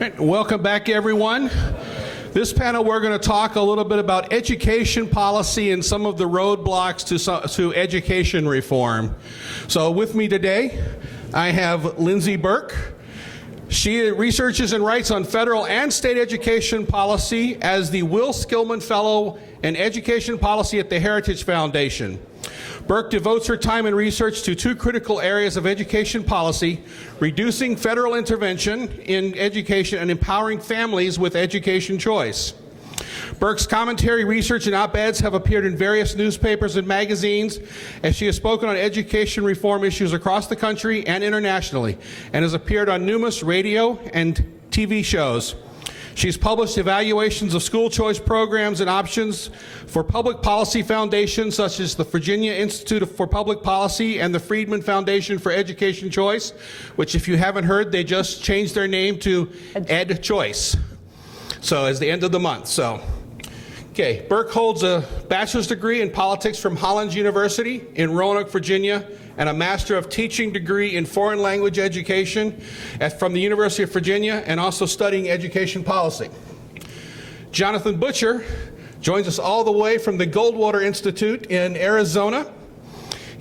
Right, welcome back, everyone. This panel, we're going to talk a little bit about education policy and some of the roadblocks to education reform. So with me today, I have Lindsey Burke. She researches and writes on federal and state education policy as the Will Skillman Fellow in Education Policy at the Heritage Foundation. Burke devotes her time and research to two critical areas of education policy: reducing federal intervention in education and empowering families with education choice. Burke's commentary, research, and op-eds have appeared in various newspapers and magazines, as she has spoken on education reform issues across the country and internationally, and has appeared on numerous radio and TV shows. She's published evaluations of school choice programs and options for public policy foundations such as the Virginia Institute for Public Policy and the Friedman Foundation for Education Choice, which, if you haven't heard, they just changed their name to Ed Choice. So as the end of the month. Okay, Burke holds a bachelor's degree in politics from Hollins University in Roanoke, Virginia, and a Master of Teaching degree in foreign language education from the University of Virginia, and also studying education policy. Jonathan Butcher joins us all the way from the Goldwater Institute in Arizona.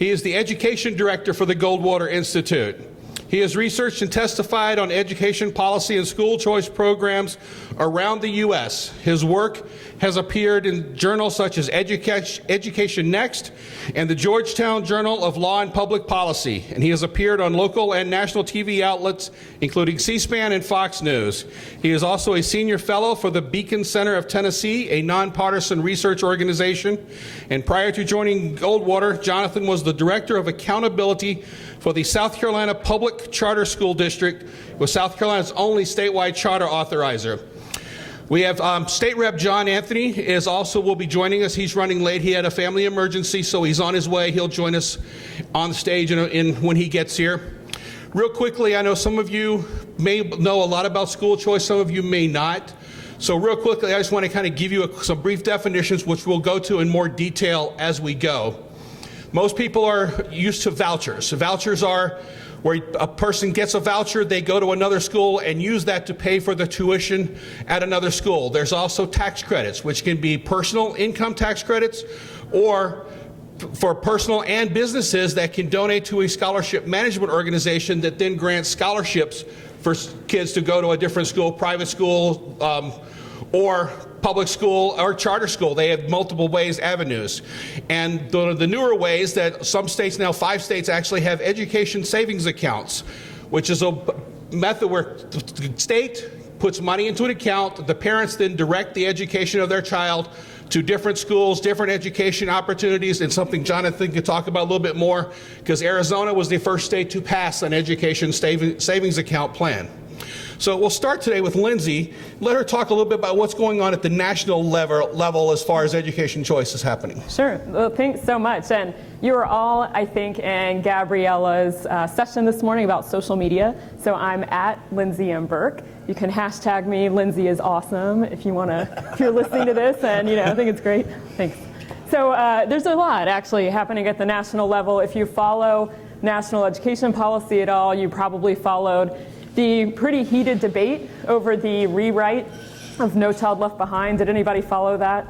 He is the Education Director for the Goldwater Institute. He has researched and testified on education policy and school choice programs around the U.S. His work has appeared in journals such as Education Next and the Georgetown Journal of Law and Public Policy, and he has appeared on local and national TV outlets, including C-SPAN and Fox News. He is also a senior fellow for the Beacon Center of Tennessee, a nonpartisan research organization. And prior to joining Goldwater, Jonathan was the Director of Accountability for the South Carolina Public Charter School District, with South Carolina's only statewide charter authorizer. We have State Rep John Anthony will be joining us. He's running late. He had a family emergency, so he's on his way. He'll join us on stage when he gets here. Real quickly, I know some of you may know a lot about school choice, some of you may not. So real quickly, I just want to kind of give you some brief definitions, which we'll go to in more detail as we go. Most people are used to vouchers. Vouchers are where a person gets a voucher, they go to another school and use that to pay for the tuition at another school. There's also tax credits, which can be personal income tax credits, or for personal and businesses that can donate to a scholarship management organization that then grants scholarships for kids to go to a different school, private school, or public school or charter school. They have multiple avenues. And the newer ways that some states now, 5 states actually have education savings accounts, which is a method where the state puts money into an account. The parents then direct the education of their child to different schools, different education opportunities, and something Jonathan could talk about a little bit more, because Arizona was the first state to pass an education savings account plan. So we'll start today with Lindsey. Let her talk a little bit about what's going on at the national level as far as education choice is happening. Sure. Well, thanks so much. And you were all, I think, in Gabriella's session this morning about social media. So I'm at Lindsey M. Burke. You can hashtag me. Lindsey is awesome if you want to. If you're listening to this, and I think it's great. Thanks. So there's a lot actually happening at the national level. If you follow national education policy at all, you probably followed the pretty heated debate over the rewrite of No Child Left Behind. Did anybody follow that?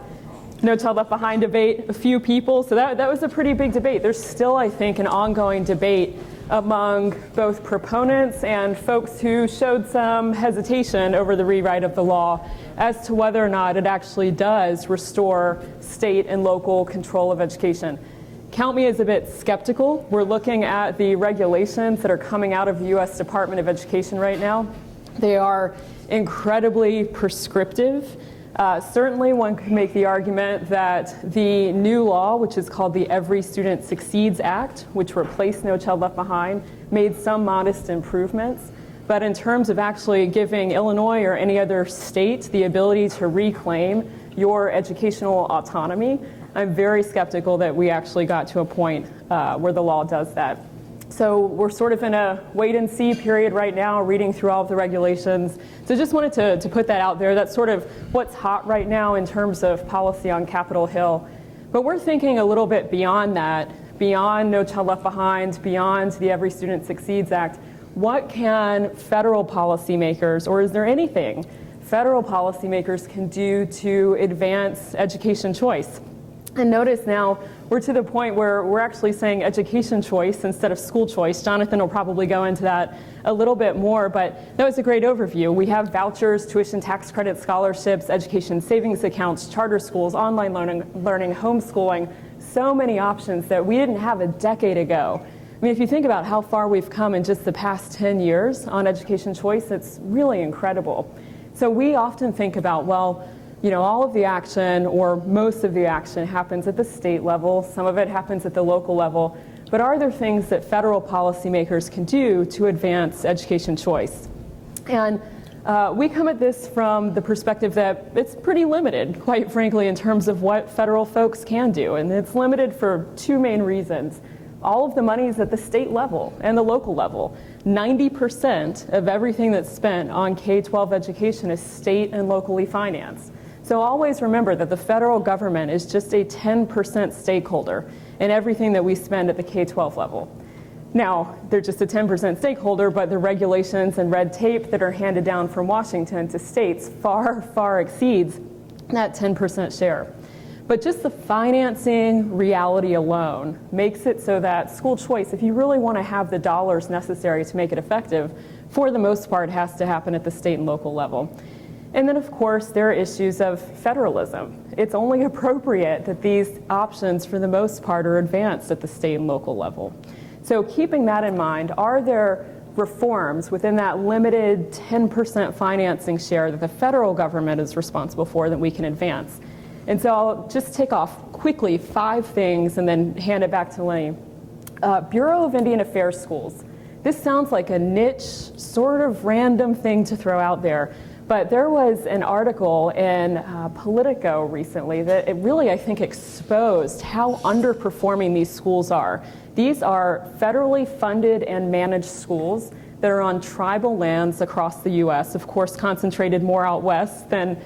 No Child Left Behind debate? A few people. So that was a pretty big debate. There's still, I think, an ongoing debate among both proponents and folks who showed some hesitation over the rewrite of the law as to whether or not it actually does restore state and local control of education. Count me as a bit skeptical. We're looking at the regulations that are coming out of the U.S. Department of Education right now. They are incredibly prescriptive. Certainly one could make the argument that the new law, which is called the Every Student Succeeds Act, which replaced No Child Left Behind, made some modest improvements. But in terms of actually giving Illinois or any other state the ability to reclaim your educational autonomy, I'm very skeptical that we actually got to a point where the law does that. So we're sort of in a wait and see period right now, reading through all of the regulations. So just wanted to put that out there. That's sort of what's hot right now in terms of policy on Capitol Hill. But we're thinking a little bit beyond that, beyond No Child Left Behind, beyond the Every Student Succeeds Act. what can federal policymakers, or is there anything federal policymakers can do to advance education choice? And notice now we're to the point where we're actually saying education choice instead of school choice. Jonathan will probably go into that a little bit more, but that was a great overview. We have vouchers, tuition tax credit, scholarships, education savings accounts, charter schools, online learning, homeschooling, so many options that we didn't have a decade ago. I mean, if you think about how far we've come in just the past 10 years on education choice, it's really incredible. So we often think about, well, all of the action or most of the action happens at the state level. Some of it happens at the local level. But are there things that federal policymakers can do to advance education choice? And we come at this from the perspective that it's pretty limited, quite frankly, in terms of what federal folks can do. And it's limited for two main reasons. All of the money is at the state level and the local level. 90% of everything that's spent on K-12 education is state and locally financed. So always remember that the federal government is just a 10% stakeholder in everything that we spend at the K-12 level. Now, they're just a 10% stakeholder, but the regulations and red tape that are handed down from Washington to states far, far exceeds that 10% share. But just the financing reality alone makes it so that school choice, if you really want to have the dollars necessary to make it effective, for the most part has to happen at the state and local level. And then, of course, there are issues of federalism. It's only appropriate that these options, for the most part, are advanced at the state and local level. So keeping that in mind, are there reforms within that limited 10% financing share that the federal government is responsible for that we can advance? And so I'll just tick off quickly 5 things and then hand it back to Lenny. Bureau of Indian Affairs schools. This sounds like a niche, sort of random thing to throw out there. But there was an article in Politico recently that it really, I think, exposed how underperforming these schools are. These are federally funded and managed schools that are on tribal lands across the U.S., of course concentrated more out west than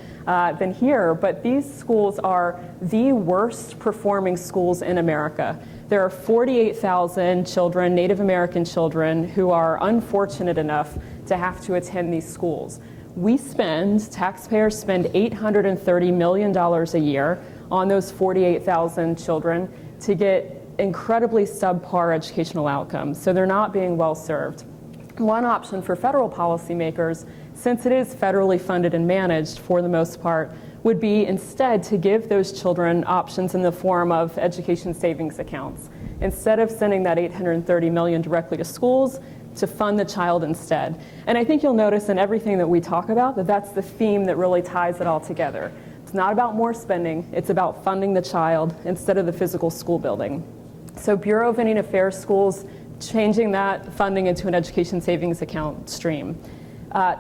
here, but these schools are the worst performing schools in America. There are 48,000 children, Native American children, who are unfortunate enough to have to attend these schools. Taxpayers spend $830 million a year on those 48,000 children to get incredibly subpar educational outcomes. So they're not being well served. One option for federal policymakers, since it is federally funded and managed for the most part, would be instead to give those children options in the form of education savings accounts. Instead of sending that $830 million directly to schools, to fund the child instead. And I think you'll notice in everything that we talk about that that's the theme that really ties it all together. It's not about more spending, it's about funding the child instead of the physical school building. So Bureau of Indian Affairs schools, changing that funding into an education savings account stream.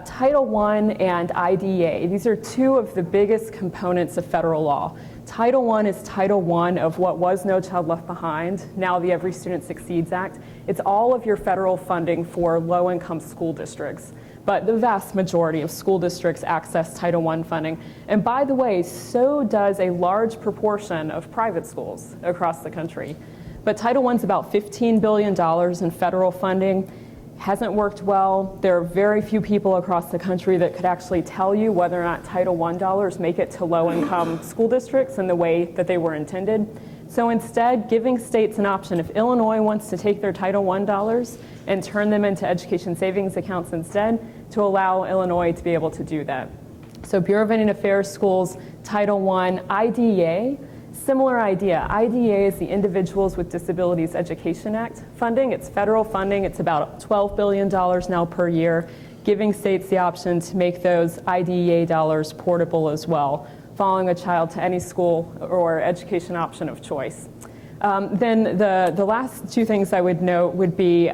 Title I and IDEA, these are two of the biggest components of federal law. Title I is Title I of what was No Child Left Behind, now the Every Student Succeeds Act. It's all of your federal funding for low-income school districts. But the vast majority of school districts access Title I funding. And by the way, so does a large proportion of private schools across the country. But Title I is about $15 billion in federal funding. Hasn't worked well. There are very few people across the country that could actually tell you whether or not Title I dollars make it to low-income school districts in the way that they were intended. So instead, giving states an option. If Illinois wants to take their Title I dollars and turn them into education savings accounts instead, to allow Illinois to be able to do that. So Bureau of Indian Affairs schools, Title I, IDEA, similar idea. IDEA is the Individuals with Disabilities Education Act funding. It's federal funding. It's about $12 billion now per year, giving states the option to make those IDEA dollars portable as well, following a child to any school or education option of choice. Then the last 2 things I would note would be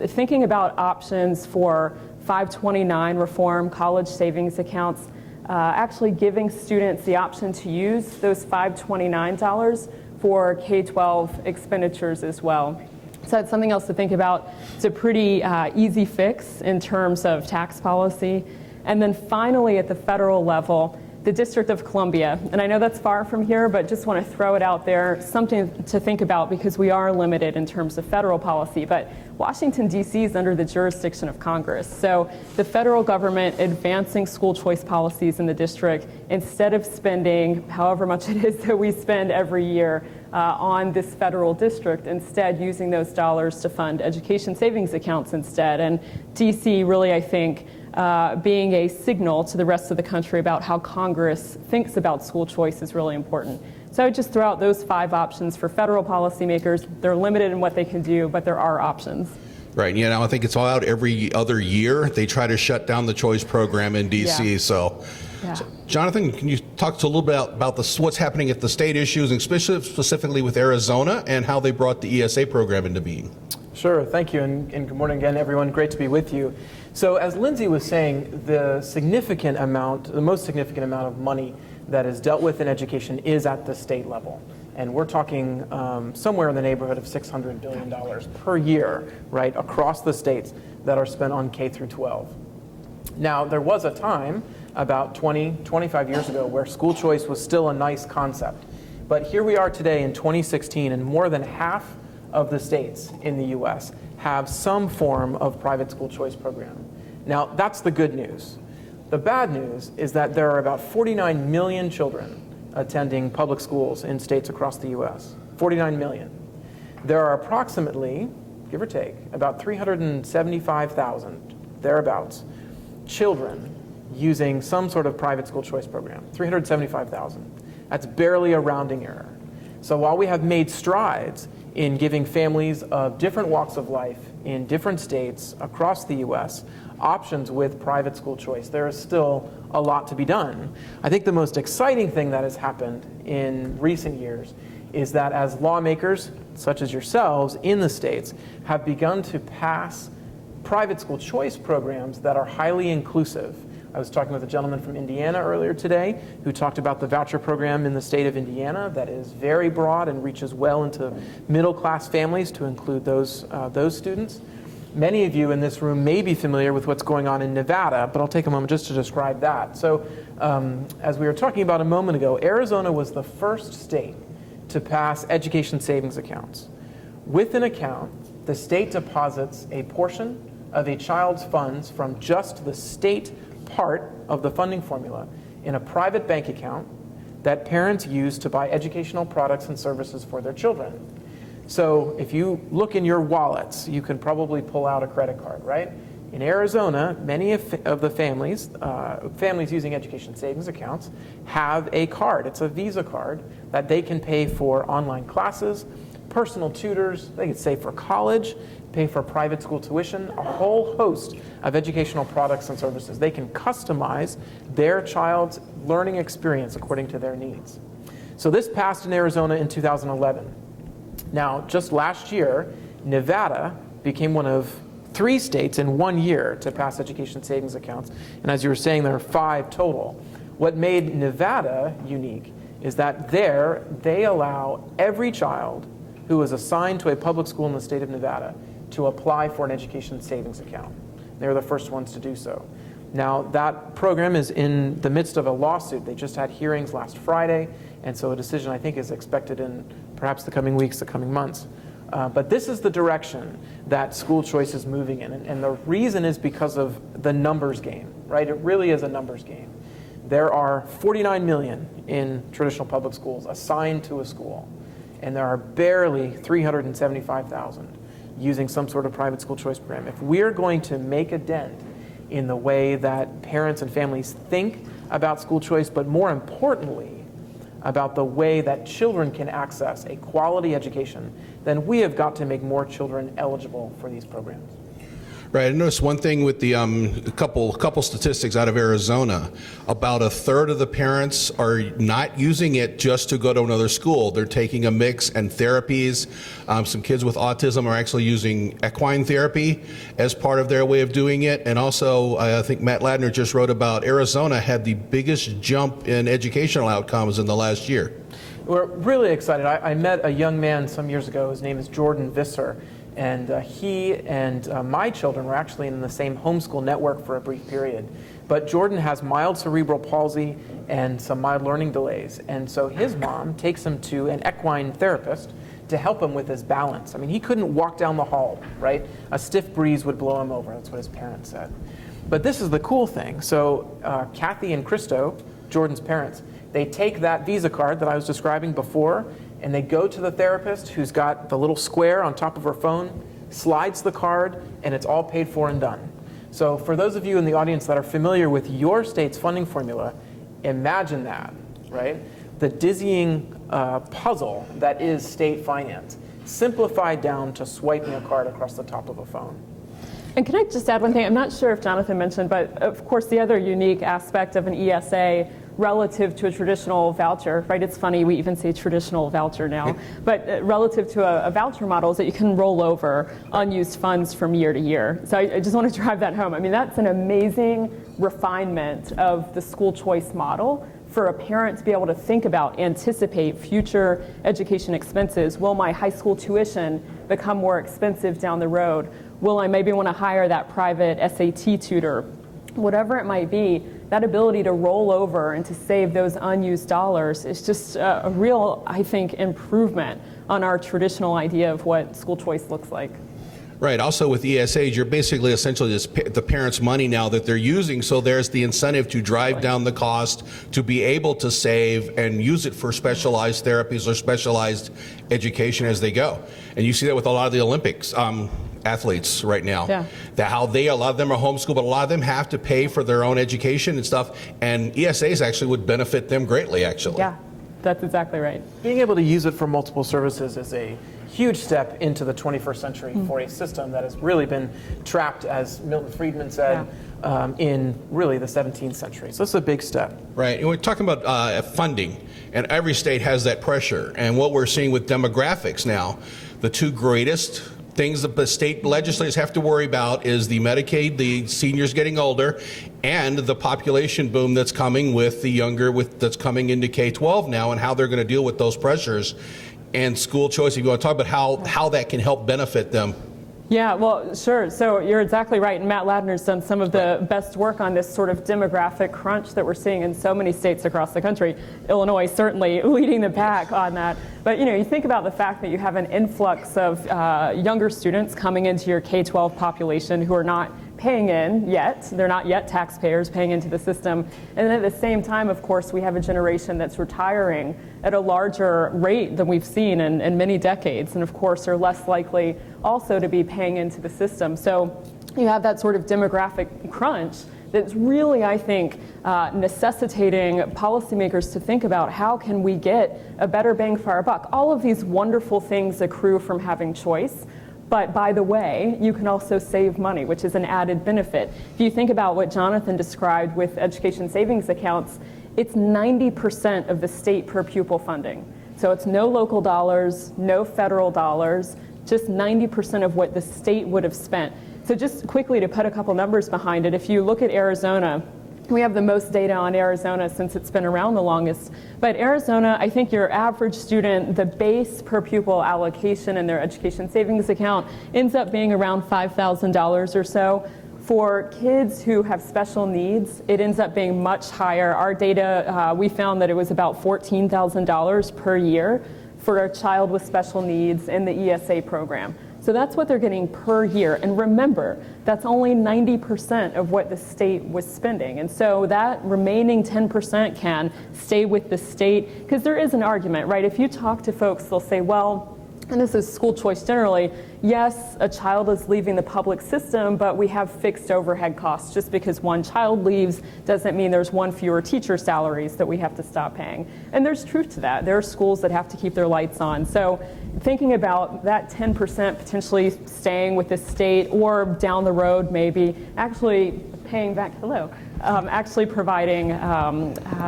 thinking about options for 529 reform, college savings accounts, actually giving students the option to use those $529 for K-12 expenditures as well. So that's something else to think about. It's a pretty easy fix in terms of tax policy. And then finally, at the federal level, the District of Columbia. And I know that's far from here, but just want to throw it out there, something to think about because we are limited in terms of federal policy. But Washington, D.C. is under the jurisdiction of Congress. So the federal government advancing school choice policies in the district, instead of spending however much it is that we spend every year on this federal district, instead using those dollars to fund education savings accounts instead. And D.C. really, I think, being a signal to the rest of the country about how Congress thinks about school choice is really important. So I would just throw out those 5 options for federal policymakers. They're limited in what they can do, but there are options. Right. You know, I think it's all out every other year. They try to shut down the choice program in D.C. Yeah. So, Yeah. Jonathan, can you talk to a little bit about what's happening at the state issues, and specifically with Arizona, and how they brought the ESA program into being? Sure. Thank you, and good morning again, everyone. Great to be with you. So, as Lindsey was saying, the most significant amount of money that is dealt with in education is at the state level. And we're talking somewhere in the neighborhood of $600 billion per year, right, across the states that are spent on K through 12. Now, there was a time about 25 years ago where school choice was still a nice concept. But here we are today in 2016, and more than half of the states in the U.S. have some form of private school choice program. Now, that's the good news. The bad news is that there are about 49 million children attending public schools in states across the U.S. 49 million. There are approximately, give or take, about 375,000, thereabouts, children using some sort of private school choice program. 375,000. That's barely a rounding error. So while we have made strides in giving families of different walks of life in different states across the U.S. options with private school choice, there is still a lot to be done. I think the most exciting thing that has happened in recent years is that as lawmakers, such as yourselves in the states, have begun to pass private school choice programs that are highly inclusive. I was talking with a gentleman from Indiana earlier today who talked about the voucher program in the state of Indiana that is very broad and reaches well into middle-class families to include those students. Many of you in this room may be familiar with what's going on in Nevada, but I'll take a moment just to describe that. So as we were talking about a moment ago, Arizona was the first state to pass education savings accounts. With an account, the state deposits a portion of a child's funds from just the state part of the funding formula in a private bank account that parents use to buy educational products and services for their children. So if you look in your wallets, you can probably pull out a credit card, right? In Arizona, many of the families using education savings accounts have a card. It's a Visa card that they can pay for online classes, personal tutors, they can save for college, pay for private school tuition, a whole host of educational products and services. They can customize their child's learning experience according to their needs. So this passed in Arizona in 2011. Now, just last year, Nevada became one of 3 states in 1 year to pass education savings accounts. And as you were saying, there are 5 total. What made Nevada unique is that there they allow every child who is assigned to a public school in the state of Nevada to apply for an education savings account. They're the first ones to do so. Now, that program is in the midst of a lawsuit. They just had hearings last Friday, and so a decision, I think, is expected in perhaps the coming weeks, the coming months. But this is the direction that school choice is moving in, and the reason is because of the numbers game, right? It really is a numbers game. There are 49 million in traditional public schools assigned to a school, and there are barely 375,000 using some sort of private school choice program. If we're going to make a dent in the way that parents and families think about school choice, but more importantly, about the way that children can access a quality education, then we have got to make more children eligible for these programs. Right. I noticed one thing with the couple statistics out of Arizona. About a third of the parents are not using it just to go to another school. They're taking a mix and therapies. Some kids with autism are actually using equine therapy as part of their way of doing it. And also, I think Matt Ladner just wrote about Arizona had the biggest jump in educational outcomes in the last year. We're really excited. I met a young man some years ago. His name is Jordan Visser. And he and my children were actually in the same homeschool network for a brief period. But Jordan has mild cerebral palsy and some mild learning delays. And so his mom takes him to an equine therapist to help him with his balance. I mean, he couldn't walk down the hall, right? A stiff breeze would blow him over. That's what his parents said. But this is the cool thing. So Kathy and Christo, Jordan's parents, they take that Visa card that I was describing before, and they go to the therapist who's got the little square on top of her phone, slides the card, and it's all paid for and done. So for those of you in the audience that are familiar with your state's funding formula, imagine that, right? The dizzying puzzle that is state finance, simplified down to swiping a card across the top of a phone. And can I just add one thing? I'm not sure if Jonathan mentioned, but of course the other unique aspect of an ESA relative to a traditional voucher, right? It's funny, we even say traditional voucher now, but relative to a voucher model is that you can roll over unused funds from year to year. So I just want to drive that home. I mean, that's an amazing refinement of the school choice model for a parent to be able to think about, anticipate future education expenses. Will my high school tuition become more expensive down the road? Will I maybe want to hire that private SAT tutor? Whatever it might be, that ability to roll over and to save those unused dollars is just a real, I think, improvement on our traditional idea of what school choice looks like. Right. Also with ESAs, you're basically essentially just the parents' money now that they're using, so there's the incentive to drive down the cost, to be able to save and use it for specialized therapies or specialized education as they go. And you see that with a lot of the Olympics athletes right now. Yeah. That how a lot of them are homeschooled, but a lot of them have to pay for their own education and stuff, and ESAs actually would benefit them greatly, actually. Yeah, that's exactly right. Being able to use it for multiple services is a huge step into the 21st century for a system that has really been trapped, as Milton Friedman said, in really the 17th century. So it's a big step. Right. And we're talking about funding, and every state has that pressure. And what we're seeing with demographics now, the two greatest things that the state legislators have to worry about is the Medicaid, the seniors getting older, and the population boom that's coming with the younger, that's coming into K-12 now, and how they're going to deal with those pressures. And school choice, if you want to talk about how that can help benefit them. Yeah, well, sure. So you're exactly right. And Matt Ladner's done some of the best work on this sort of demographic crunch that we're seeing in so many states across the country. Illinois certainly leading the pack on that. But you think about the fact that you have an influx of younger students coming into your K-12 population who are not paying in yet. They're not yet taxpayers paying into the system. And then at the same time, of course, we have a generation that's retiring at a larger rate than we've seen in many decades, and of course are less likely also to be paying into the system. So you have that sort of demographic crunch that's really, I think, necessitating policymakers to think about how can we get a better bang for our buck. All of these wonderful things accrue from having choice. But by the way, you can also save money, which is an added benefit. If you think about what Jonathan described with education savings accounts, it's 90% of the state per pupil funding. So it's no local dollars, no federal dollars, just 90% of what the state would have spent. So just quickly to put a couple numbers behind it, if you look at Arizona, we have the most data on Arizona since it's been around the longest. But Arizona, I think your average student, the base per pupil allocation in their education savings account ends up being around $5,000 or so. For kids who have special needs, it ends up being much higher. Our data, we found that it was about $14,000 per year for a child with special needs in the ESA program. So that's what they're getting per year. And remember, that's only 90% of what the state was spending. And so that remaining 10% can stay with the state, because there is an argument, right? If you talk to folks, they'll say, well, and this is school choice generally, yes, a child is leaving the public system, but we have fixed overhead costs. Just because one child leaves doesn't mean there's one fewer teacher salaries that we have to stop paying. And there's truth to that. There are schools that have to keep their lights on. So thinking about that 10% potentially staying with the state, or down the road maybe actually paying back, actually providing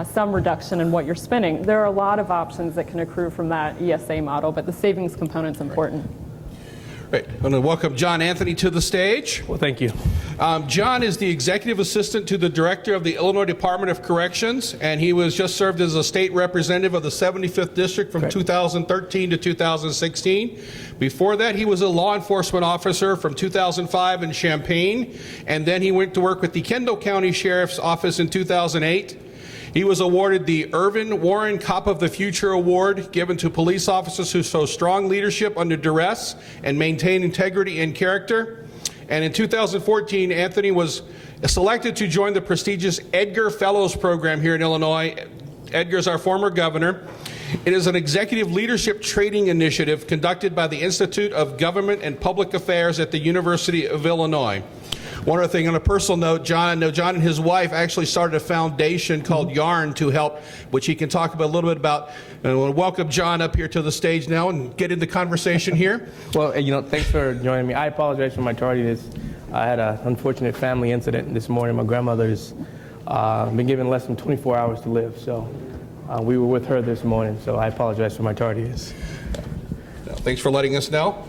some reduction in what you're spending. There are a lot of options that can accrue from that ESA model, but the savings component's important. Right. I'm going to welcome John Anthony to the stage. Well, thank you. John is the executive assistant to the director of the Illinois Department of Corrections, and he was just served as a state representative of the 75th District from 2013 to 2016. Before that, he was a law enforcement officer from 2005 in Champaign, and then he went to work with the Kendall County Sheriff's Office in 2008. He was awarded the Irvin Warren Cop of the Future Award, given to police officers who show strong leadership under duress and maintain integrity and character. And in 2014, Anthony was selected to join the prestigious Edgar Fellows program here in Illinois. Edgar's our former governor. It is an executive leadership training initiative conducted by the Institute of Government and Public Affairs at the University of Illinois. One other thing, on a personal note, John and his wife actually started a foundation called Yarn to help, which he can talk about a little bit about. And I want to welcome John up here to the stage now and get into conversation here. Well, thanks for joining me. I apologize for my tardiness. I had an unfortunate family incident this morning. My grandmother's been given less than 24 hours to live, so we were with her this morning, so I apologize for my tardiness. Thanks for letting us know.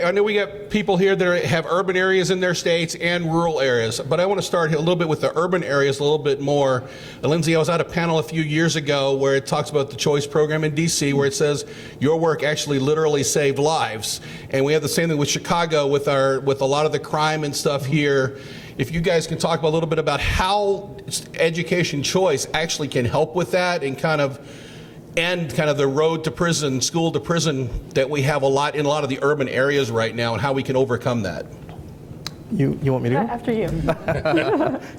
I know we got people here that have urban areas in their states and rural areas, but I want to start a little bit with the urban areas a little bit more. Lindsay, I was at a panel a few years ago where it talks about the choice program in DC, where it says your work actually literally saved lives. And we have the same thing with Chicago with a lot of the crime and stuff here. If you guys can talk a little bit about how education choice actually can help with that and kind of the road to prison, school to prison that we have in a lot of the urban areas right now, and how we can overcome that. You want me to go? After you.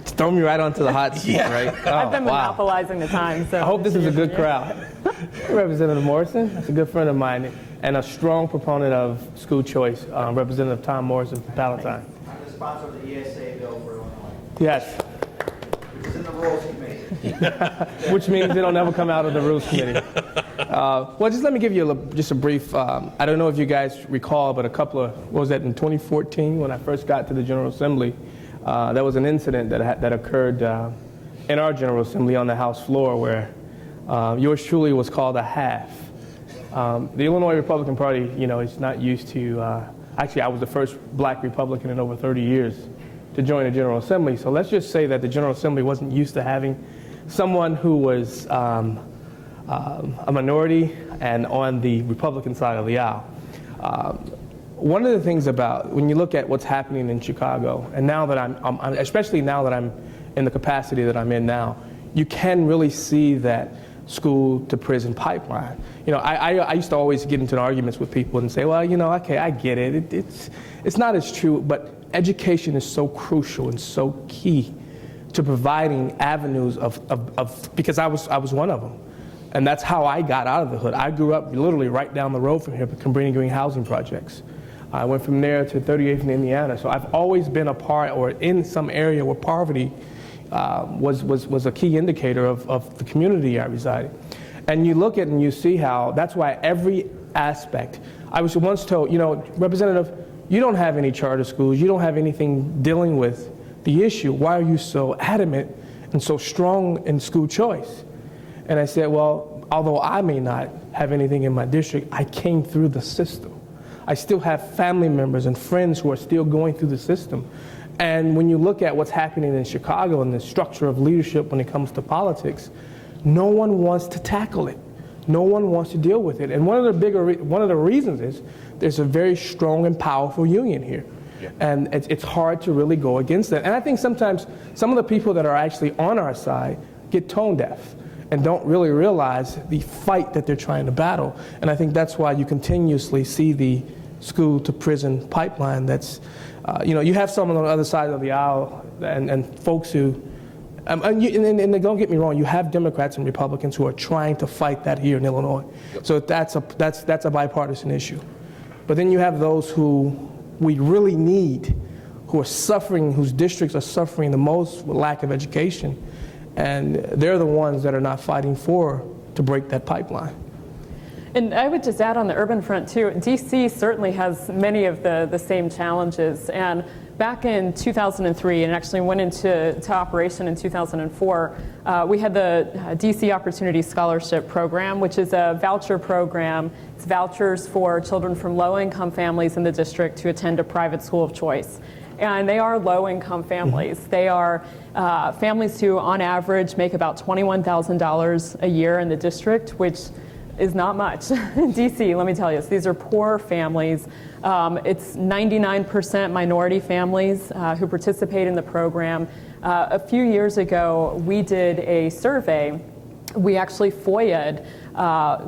Just throw me right onto the hot seat, right? I've been wow. monopolizing the time. So I hope this is a good crowd. Representative Morrison, that's a good friend of mine, and a strong proponent of school choice, Representative Tom Morrison from Palatine. I'm the sponsor of the ESA bill for Illinois. Yes. Which is in the Rules Committee. Which means it'll never come out of the Rules Committee. Well, just let me give you just a brief, I don't know if you guys recall, but what was that, in 2014 when I first got to the General Assembly, there was an incident that occurred in our General Assembly on the House floor where yours truly was called a half. The Illinois Republican Party, is not used to, actually I was the first black Republican in over 30 years to join the General Assembly. So let's just say that the General Assembly wasn't used to having someone who was a minority and on the Republican side of the aisle. One of the things about when you look at what's happening in Chicago, and now that especially now that I'm in the capacity that I'm in now, you can really see that school to prison pipeline. I used to always get into arguments with people and say, well, okay, I get it. It's not as true, but education is so crucial and so key to providing avenues of because I was one of them. And that's how I got out of the hood. I grew up literally right down the road from here, Cabrini Green housing projects. I went from there to 38th in Indiana. So I've always been a part or in some area where poverty was a key indicator of the community I resided. And you look at it and you see how that's why every aspect. I was once told, Representative, you don't have any charter schools. You don't have anything dealing with the issue. Why are you so adamant and so strong in school choice? And I said, well, although I may not have anything in my district, I came through the system. I still have family members and friends who are still going through the system. And when you look at what's happening in Chicago and the structure of leadership when it comes to politics, no one wants to tackle it. No one wants to deal with it. And one of the reasons is there's a very strong and powerful union here. Yeah. And it's hard to really go against that. And I think sometimes some of the people that are actually on our side get tone deaf and don't really realize the fight that they're trying to battle. And I think that's why you continuously see the school to prison pipeline that's, you have someone on the other side of the aisle and folks who, and don't get me wrong, you have Democrats and Republicans who are trying to fight that here in Illinois. Yep. So that's a bipartisan issue. But then you have those who we really need, who are suffering, whose districts are suffering the most with lack of education. And they're the ones that are not fighting to break that pipeline. And I would just add on the urban front too, DC certainly has many of the same challenges. And back in 2003, and actually went into operation in 2004, we had the DC Opportunity Scholarship Program, which is a voucher program. It's vouchers for children from low-income families in the district to attend a private school of choice. And they are low-income families. They are families who, on average, make about $21,000 a year in the district, which is not much. In DC, let me tell you, so these are poor families. It's 99% minority families who participate in the program. A few years ago, we did a survey. We actually FOIA'd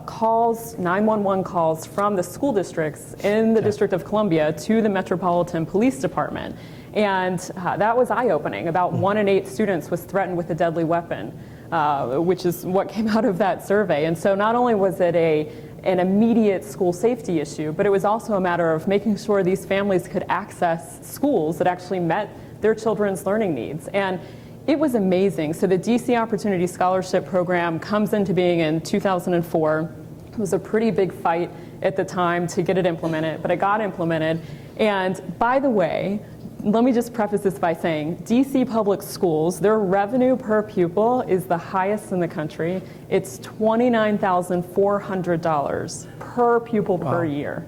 calls, 911 calls from the school districts in the District of Columbia to the Metropolitan Police Department. And that was eye-opening. About 1 in 8 students was threatened with a deadly weapon, which is what came out of that survey. And so not only was it an immediate school safety issue, but it was also a matter of making sure these families could access schools that actually met their children's learning needs. And it was amazing. So the DC Opportunity Scholarship Program comes into being in 2004. It was a pretty big fight at the time to get it implemented, but it got implemented. And by the way, let me just preface this by saying DC public schools, their revenue per pupil is the highest in the country. It's $29,400 per pupil per year.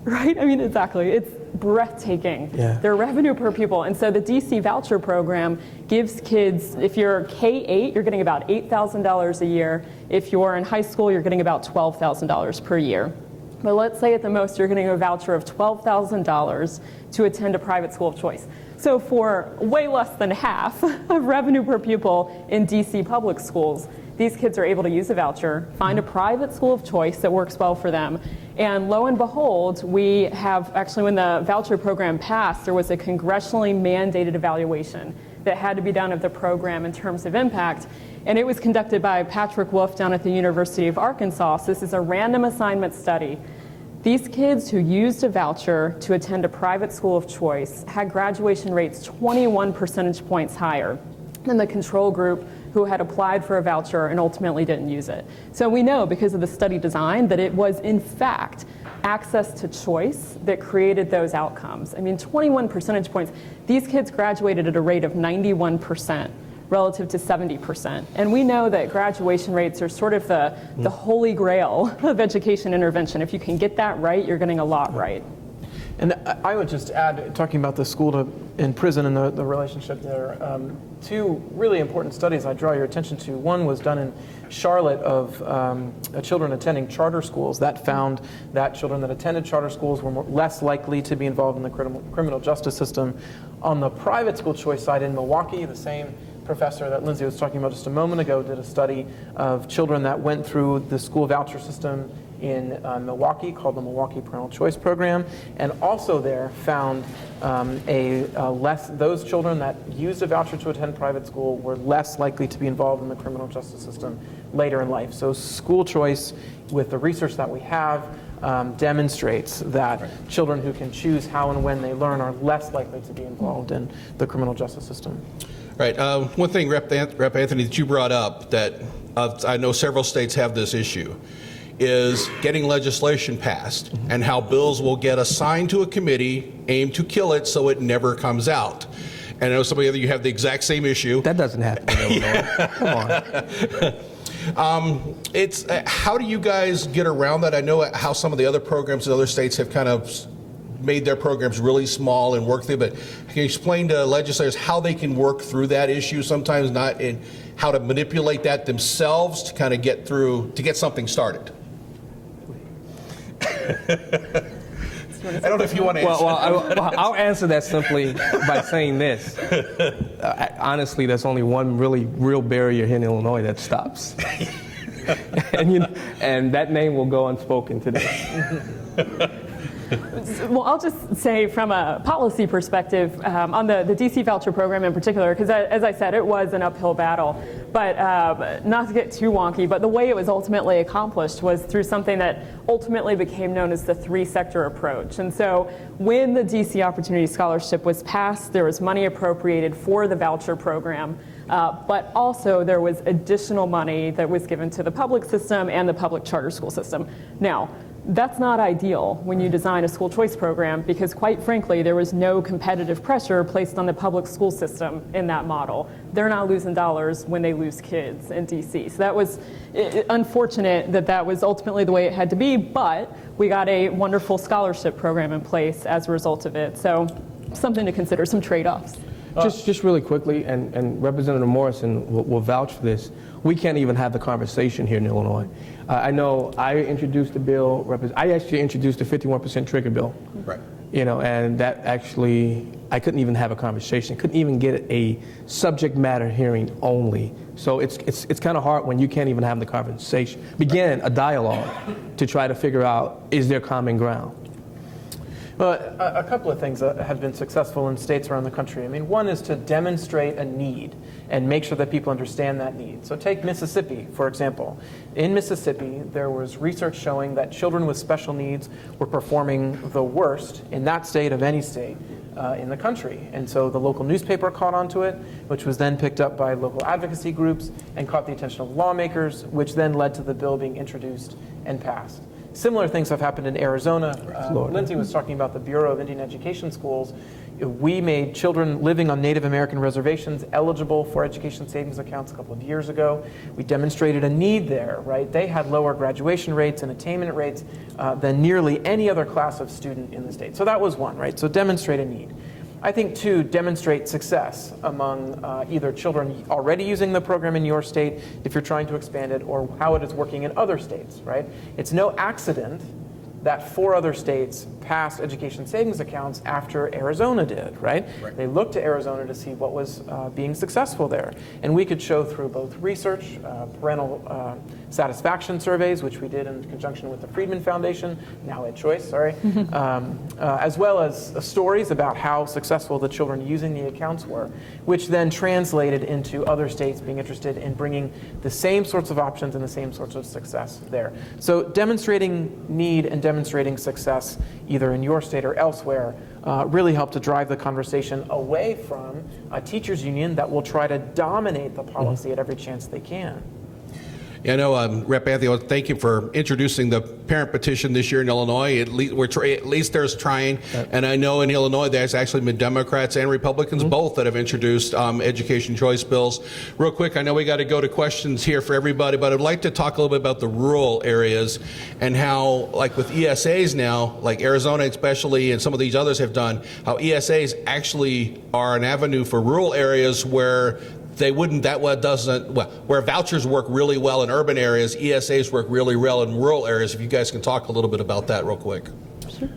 Right? I mean, exactly. It's breathtaking, their revenue per pupil. And so the DC voucher program gives kids, if you're K-8, you're getting about $8,000 a year. If you're in high school, you're getting about $12,000 per year. But let's say at the most you're getting a voucher of $12,000 to attend a private school of choice. So for way less than half of revenue per pupil in DC public schools, these kids are able to use a voucher, find a private school of choice that works well for them. And lo and behold, we have, actually when the voucher program passed, there was a congressionally mandated evaluation that had to be done of the program in terms of impact. And it was conducted by Patrick Wolf down at the University of Arkansas. So this is a random assignment study. These kids who used a voucher to attend a private school of choice had graduation rates 21 percentage points higher than the control group who had applied for a voucher and ultimately didn't use it. So we know because of the study design that it was in fact access to choice that created those outcomes. I mean, 21 percentage points. These kids graduated at a rate of 91% relative to 70%. And we know that graduation rates are sort of the holy grail of education intervention. If you can get that right, you're getting a lot right. And I would just add, talking about the school to in prison and the relationship there, two really important studies I draw your attention to. One was done in Charlotte of children attending charter schools. That found that children that attended charter schools were less likely to be involved in the criminal justice system. On the private school choice side in Milwaukee, the same professor that Lindsey was talking about just a moment ago did a study of children that went through the school voucher system in Milwaukee called the Milwaukee Parental Choice Program, and also there found those children that used a voucher to attend private school were less likely to be involved in the criminal justice system later in life. So school choice, with the research that we have, demonstrates that children who can choose how and when they learn are less likely to be involved in the criminal justice system. Right. One thing, Rep. Anthony, that you brought up that I know several states have this issue is getting legislation passed and how bills will get assigned to a committee aimed to kill it so it never comes out. And I know some of you have the exact same issue. That doesn't happen in Illinois. Come on. It's how do you guys get around that? I know how some of the other programs in other states have kind of made their programs really small and work through, but can you explain to legislators how they can work through that issue sometimes, not in how to manipulate that themselves to kind of get through, to get something started? I don't know if you want to answer. I'll answer that simply by saying this. Honestly, there's only one real barrier here in Illinois that stops. and that name will go unspoken today. Well, I'll just say from a policy perspective, on the DC voucher program in particular, because as I said, it was an uphill battle. But not to get too wonky, but the way it was ultimately accomplished was through something that ultimately became known as the three-sector approach. And so when the DC Opportunity Scholarship was passed, there was money appropriated for the voucher program. But also there was additional money that was given to the public system and the public charter school system. Now, that's not ideal when you design a school choice program because, quite frankly, there was no competitive pressure placed on the public school system in that model. They're not losing dollars when they lose kids in DC. So that was unfortunate that was ultimately the way it had to be, but we got a wonderful scholarship program in place as a result of it. So something to consider, some trade-offs. Just really quickly, and Representative Morrison will vouch for this, we can't even have the conversation here in Illinois. I know I introduced the bill, I actually introduced the 51% trigger bill. Right. You know, and that actually, I couldn't even have a conversation, couldn't even get a subject matter hearing only. So it's kind of hard when you can't even have the conversation, begin a dialogue to try to figure out, is there common ground? Well, a couple of things that have been successful in states around the country. I mean, one is to demonstrate a need and make sure that people understand that need. So take Mississippi, for example. In Mississippi, there was research showing that children with special needs were performing the worst in that state of any state in the country. And so the local newspaper caught onto it, which was then picked up by local advocacy groups and caught the attention of lawmakers, which then led to the bill being introduced and passed. Similar things have happened in Arizona. Lindsey was talking about the Bureau of Indian Education Schools. We made children living on Native American reservations eligible for education savings accounts a couple of years ago. We demonstrated a need there, right? They had lower graduation rates and attainment rates than nearly any other class of student in the state. So that was one, right? So demonstrate a need. I think, two, demonstrate success among either children already using the program in your state, if you're trying to expand it, or how it is working in other states, right? It's no accident that 4 other states passed education savings accounts after Arizona did, right? They looked to Arizona to see what was being successful there. And we could show through both research, parental satisfaction surveys, which we did in conjunction with the Friedman Foundation, now EdChoice, sorry, as well as stories about how successful the children using the accounts were, which then translated into other states being interested in bringing the same sorts of options and the same sorts of success there. So demonstrating need and demonstrating success either in your state or elsewhere really help to drive the conversation away from a teachers union that will try to dominate the policy at every chance they can. Yeah, I know, Rep. Anthony, thank you for introducing the parent petition this year in Illinois. At least there's trying. And I know in Illinois there's actually been Democrats and Republicans both that have introduced education choice bills. Real quick, I know we got to go to questions here for everybody, but I'd like to talk a little bit about the rural areas and how, like with ESAs now, like Arizona especially and some of these others have done, how ESAs actually are an avenue for rural areas where they wouldn't, where vouchers work really well in urban areas, ESAs work really well in rural areas. If you guys can talk a little bit about that real quick.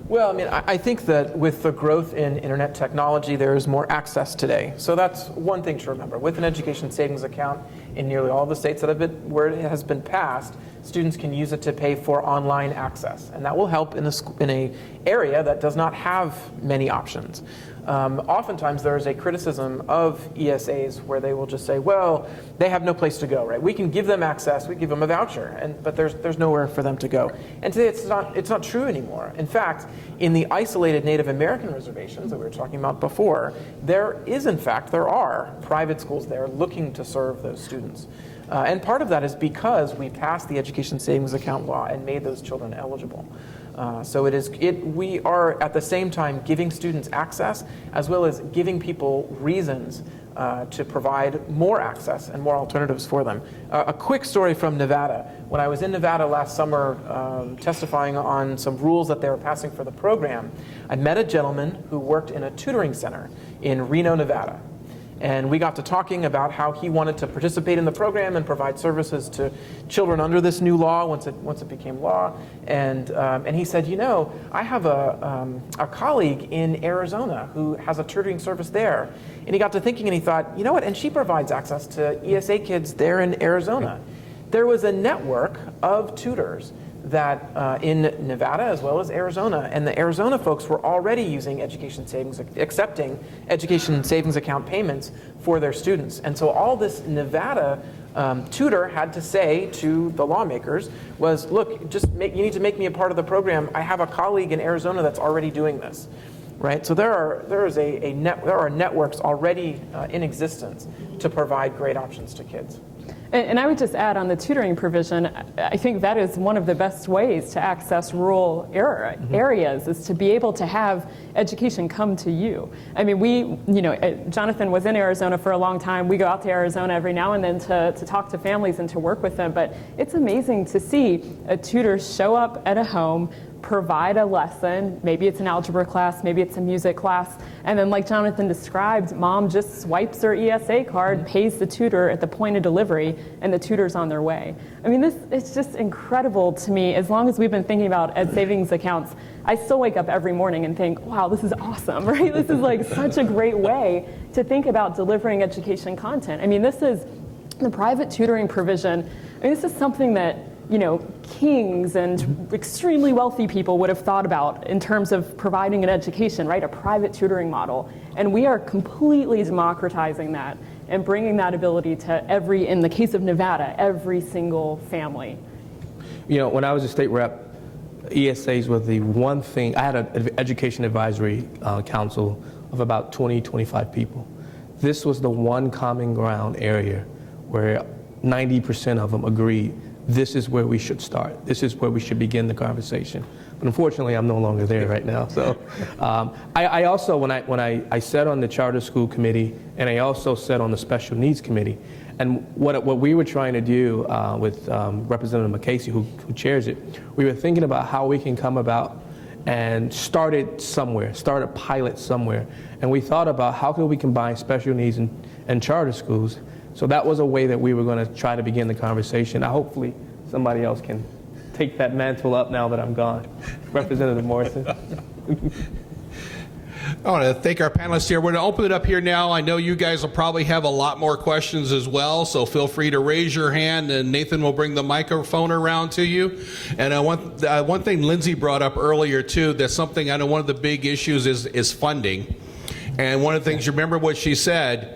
Well, I mean, I think that with the growth in internet technology, there is more access today. So that's one thing to remember. With an education savings account in nearly all the states that have been, where it has been passed, students can use it to pay for online access. And that will help in a area that does not have many options. Oftentimes there is a criticism of ESAs where they will just say, well, they have no place to go, right? We can give them access, we give them a voucher, but there's nowhere for them to go. And today it's not true anymore. In fact, in the isolated Native American reservations that we were talking about before, there are private schools there looking to serve those students. And part of that is because we passed the education savings account law and made those children eligible. So we are at the same time giving students access as well as giving people reasons to provide more access and more alternatives for them. A quick story from Nevada. When I was in Nevada last summer testifying on some rules that they were passing for the program, I met a gentleman who worked in a tutoring center in Reno, Nevada. And we got to talking about how he wanted to participate in the program and provide services to children under this new law once it became law. And he said, you know, I have a colleague in Arizona who has a tutoring service there. And he got to thinking and he thought, you know what, and she provides access to ESA kids there in Arizona. There was a network of tutors that in Nevada as well as Arizona, and the Arizona folks were already using accepting education savings account payments for their students. And so all this Nevada tutor had to say to the lawmakers was, look, you need to make me a part of the program. I have a colleague in Arizona that's already doing this. Right, so there are networks already in existence to provide great options to kids. And I would just add on the tutoring provision, I think that is one of the best ways to access rural areas is to be able to have education come to you. I mean, Jonathan was in Arizona for a long time. We go out to Arizona every now and then to talk to families and to work with them. But it's amazing to see a tutor show up at a home, provide a lesson. Maybe it's an algebra class, maybe it's a music class, and then like Jonathan described, mom just swipes her ESA card, pays the tutor at the point of delivery, and the tutor's on their way. I mean, it's just incredible to me. As long as we've been thinking about ed savings accounts, I still wake up every morning and think, wow, this is awesome, right? This is like such a great way to think about delivering education content. I mean, this is the private tutoring provision. I mean, this is something that, you know, kings and extremely wealthy people would have thought about in terms of providing an education, right? A private tutoring model. And we are completely democratizing that and bringing that ability to in the case of Nevada, every single family. You know, when I was a state rep, ESAs were the one thing. I had an education advisory council of about 20, 25 people. This was the one common ground area where 90% of them agreed this is where we should start. This is where we should begin the conversation. But unfortunately, I'm no longer there right now. So I also, when I sat on the charter school committee, and I also sat on the special needs committee, and what we were trying to do with Representative McCasey, who chairs it, we were thinking about how we can come about and start it somewhere, start a pilot somewhere. And we thought about how could we combine special needs and charter schools. So that was a way that we were going to try to begin the conversation. Hopefully somebody else can take that mantle up now that I'm gone. Representative Morrison. I want to thank our panelists here. We're going to open it up here now. I know you guys will probably have a lot more questions as well, so feel free to raise your hand, and Nathan will bring the microphone around to you. And one thing Lindsey brought up earlier, too, that's something I know one of the big issues is funding. And one of the things, you remember what she said,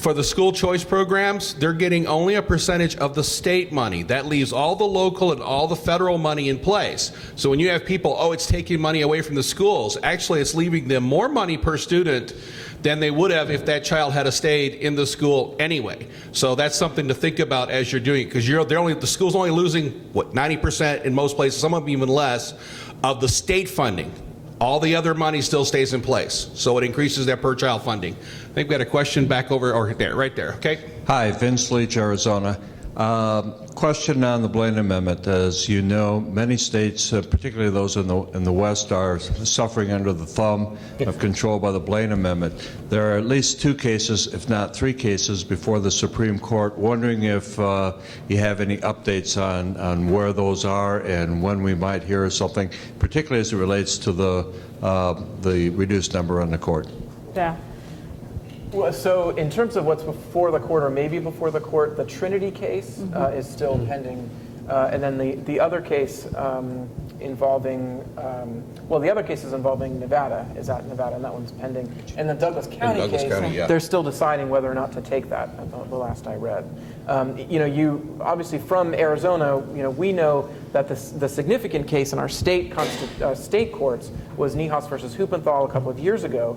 for the school choice programs, they're getting only a percentage of the state money. That leaves all the local and all the federal money in place. So when you have people, it's taking money away from the schools, actually it's leaving them more money per student than they would have if that child had stayed in the school anyway. So that's something to think about as you're doing it, because the school's only losing, 90% in most places, some of them even less, of the state funding. All the other money still stays in place, so it increases their per child funding. I think we had a question back over, or there, right there, okay? Hi, Vince Leach, Arizona. Question on the Blaine Amendment. As you know, many states, particularly those in the West, are suffering under the thumb of control by the Blaine Amendment. There are at least 2 cases, if not 3 cases, before the Supreme Court. Wondering if you have any updates on where those are and when we might hear something, particularly as it relates to the reduced number on the court. Yeah. Well, so in terms of what's before the court or maybe before the court, the Trinity case is still pending. And then the other case involving, the other case is involving Nevada, is at Nevada, and that one's pending. And the Douglas County case, they're still deciding whether or not to take that, the last I read. You obviously from Arizona, we know that the significant case in our state courts was Niehaus versus Huppenthal a couple of years ago,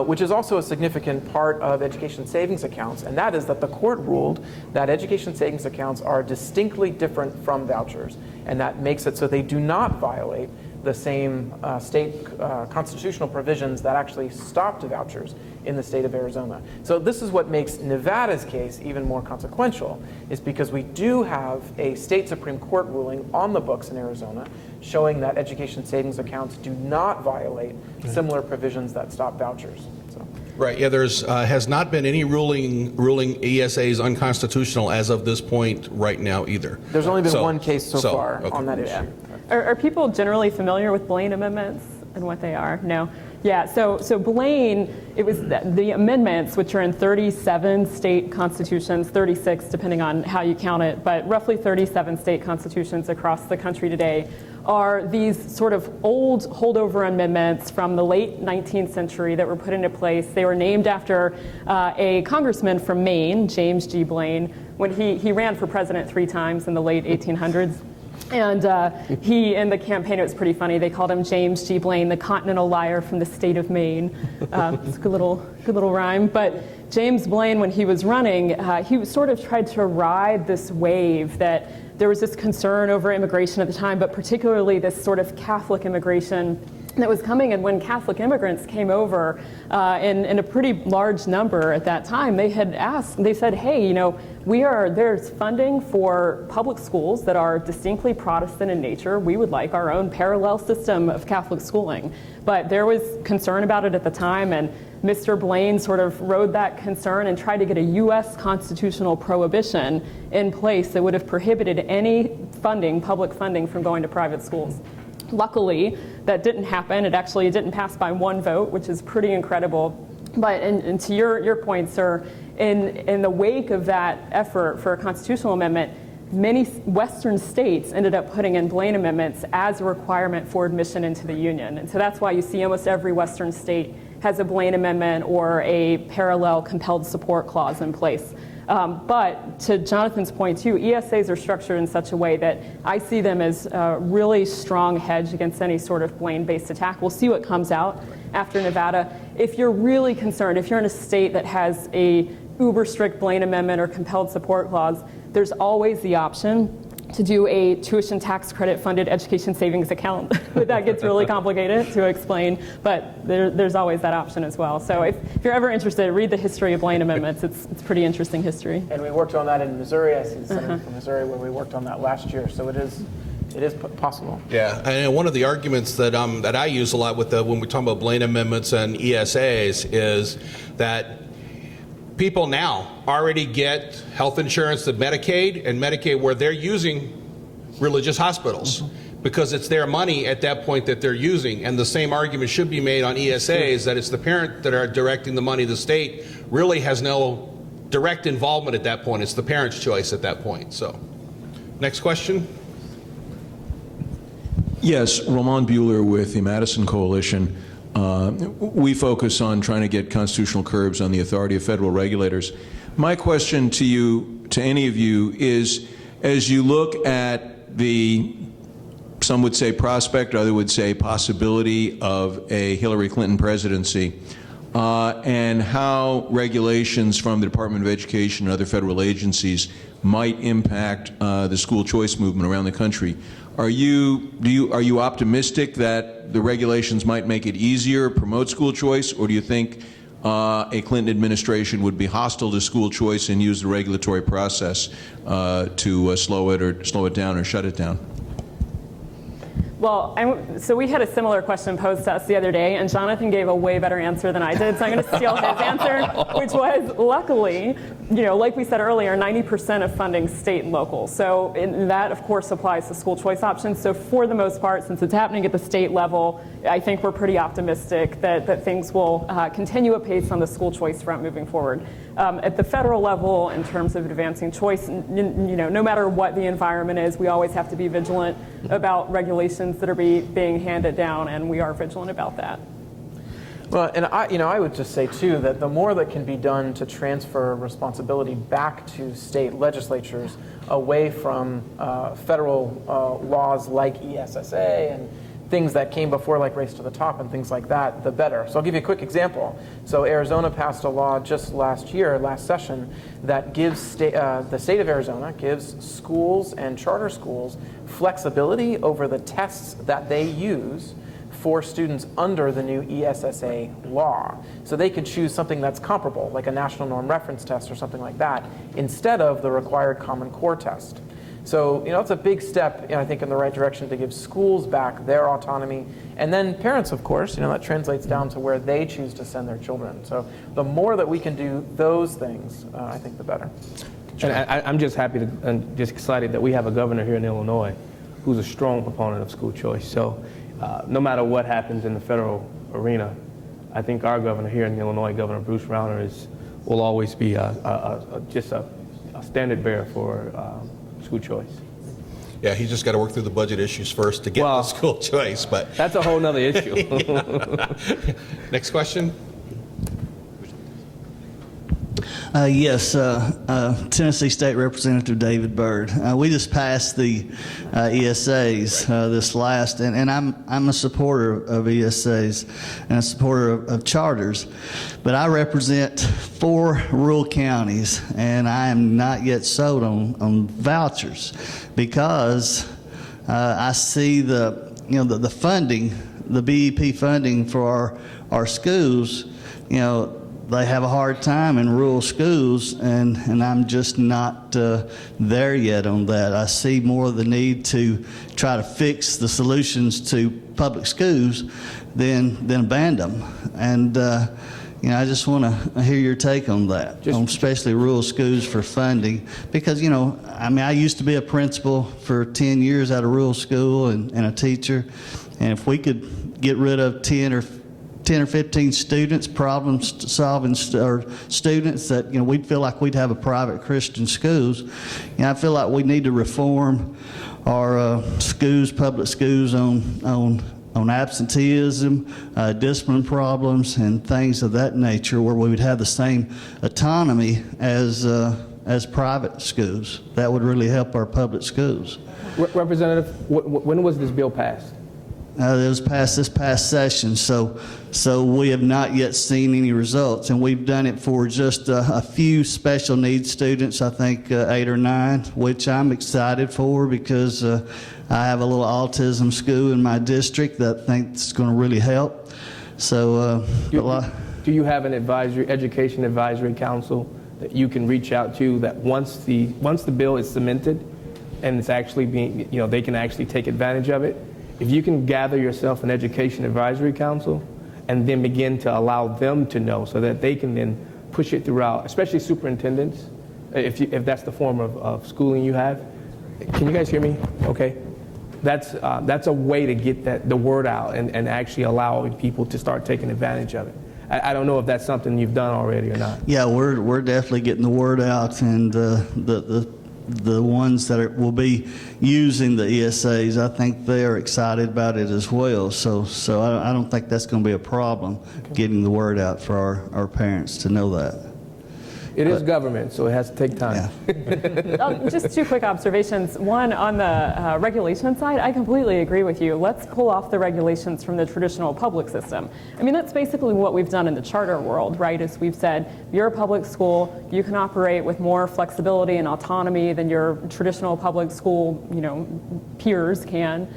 which is also a significant part of education savings accounts, and that is that the court ruled that education savings accounts are distinctly different from vouchers, and that makes it so they do not violate the same state constitutional provisions that actually stopped vouchers in the state of Arizona. So this is what makes Nevada's case even more consequential, is because we do have a state Supreme Court ruling on the books in Arizona showing that education savings accounts do not violate similar provisions that stop vouchers. So. Right, yeah, there's has not been any ruling ESAs unconstitutional as of this point right now either. There's only been one case so far on that issue. Are people generally familiar with Blaine Amendments and what they are? No? Yeah, so Blaine, it was the amendments, which are in 37 state constitutions, 36 depending on how you count it, but roughly 37 state constitutions across the country today, are these sort of old holdover amendments from the late 19th century that were put into place. They were named after a congressman from Maine, James G. Blaine, when he ran for president 3 times in the late 1800s. And he, in the campaign, it was pretty funny. They called him James G. Blaine, the continental liar from the state of Maine. It's a good little rhyme. But James Blaine, when he was running, he sort of tried to ride this wave that there was this concern over immigration at the time, but particularly this sort of Catholic immigration that was coming. And when Catholic immigrants came over in a pretty large number at that time, they said, hey, There's funding for public schools that are distinctly Protestant in nature. We would like our own parallel system of Catholic schooling. But there was concern about it at the time, and Mr. Blaine sort of rode that concern and tried to get a U.S. constitutional prohibition in place that would have prohibited any funding, public funding, from going to private schools. Luckily, that didn't happen. It didn't pass by one vote, which is pretty incredible. But and to your point, sir, in the wake of that effort for a constitutional amendment, many Western states ended up putting in Blaine Amendments as a requirement for admission into the Union. And so that's why you see almost every Western state has a Blaine Amendment or a parallel compelled support clause in place. But to Jonathan's point too, ESAs are structured in such a way that I see them as a really strong hedge against any sort of Blaine-based attack. We'll see what comes out after Nevada. If you're really concerned, if you're in a state that has a uber strict Blaine Amendment or compelled support clause, there's always the option to do a tuition tax credit funded education savings account. That gets really complicated to explain, but there's always that option as well. So if you're ever interested, read the history of Blaine Amendments. It's pretty interesting history. And we worked on that in Missouri. I see the Senator from Missouri where we worked on that last year. So it is possible. Yeah, and one of the arguments that I use a lot with when we talk about Blaine Amendments and ESAs is that people now already get health insurance, the Medicaid and Medicaid, where they're using religious hospitals because it's their money at that point that they're using. And the same argument should be made on ESAs, that it's the parent that are directing the money. The state really has no direct involvement at that point. It's the parent's choice at that point. So, next question. Yes, Roman Buehler with the Madison Coalition. We focus on trying to get constitutional curbs on the authority of federal regulators. My question to you, to any of you, is as you look at the, some would say prospect, others would say possibility of a Hillary Clinton presidency, and how regulations from the Department of Education and other federal agencies might impact the school choice movement around the country. Are you optimistic that the regulations might make it easier, promote school choice, or do you think a Clinton administration would be hostile to school choice and use the regulatory process to slow it down or shut it down? Well, so we had a similar question posed to us the other day, and Jonathan gave a way better answer than I did, so I'm going to steal his answer, which was, luckily, like we said earlier, 90% of funding state and local. So that, of course, applies to school choice options. So for the most part, since it's happening at the state level, I think we're pretty optimistic that things will continue apace on the school choice front moving forward. At the federal level, in terms of advancing choice, no matter what the environment is, we always have to be vigilant about regulations that are being handed down, and we are vigilant about that. Well, and I would just say too that the more that can be done to transfer responsibility back to state legislatures away from federal laws like ESSA and things that came before, like Race to the Top and things like that, the better. So I'll give you a quick example. So Arizona passed a law just last session, that gives the state of Arizona gives schools and charter schools flexibility over the tests that they use for students under the new ESSA law. So they could choose something that's comparable, like a national norm reference test or something like that, instead of the required Common Core test. So, it's a big step, I think, in the right direction to give schools back their autonomy. And then parents, of course, that translates down to where they choose to send their children. So the more that we can do those things, I think the better. And I'm just happy and just excited that we have a governor here in Illinois who's a strong proponent of school choice. So no matter what happens in the federal arena, I think our governor here in Illinois, Governor Bruce Rauner, will always be just a standard bearer for school choice. Yeah, he's just got to work through the budget issues first to get the school choice. But that's a whole nother issue. Next question. Yes, Tennessee State Representative David Byrd. We just passed the ESAs this last, and I'm a supporter of ESAs and a supporter of charters, but I represent 4 rural counties, and I am not yet sold on vouchers because I see the funding, the BEP funding for our schools, they have a hard time in rural schools, and I'm just not there yet on that. I see more of the need to try to fix the solutions to public schools than abandon them. And I just want to hear your take on that, on especially rural schools for funding, because I used to be a principal for 10 years at a rural school and a teacher, and if we could get rid of 10 or 15 students, problem-solving or students, that we'd feel like we'd have a private Christian schools. I feel like we need to reform our schools, public schools, on absenteeism, discipline problems, and things of that nature, where we would have the same autonomy as private schools. That would really help our public schools. Representative, when was this bill passed? It was passed this past session, so we have not yet seen any results, and we've done it for just a few special needs students, I think 8 or 9, which I'm excited for, because I have a little autism school in my district that I think is going to really help. So, do you have an education advisory council that you can reach out to, that once the bill is cemented and it's actually being, they can actually take advantage of it? If you can gather yourself an education advisory council and then begin to allow them to know, so that they can then push it throughout, especially superintendents, if that's the form of schooling you have. Can you guys hear me? Okay. That's a way to get the word out and actually allow people to start taking advantage of it. I don't know if that's something you've done already or not. Yeah, we're definitely getting the word out, and the ones that will be using the ESAs, I think they are excited about it as well. So I don't think that's going to be a problem, getting the word out for our parents to know that. It is government, so it has to take time. Yeah. Just 2 quick observations. One, on the regulation side, I completely agree with you. Let's pull off the regulations from the traditional public system. I mean, that's basically what we've done in the charter world, right? Is we've said, you're a public school, you can operate with more flexibility and autonomy than your traditional public school, peers can.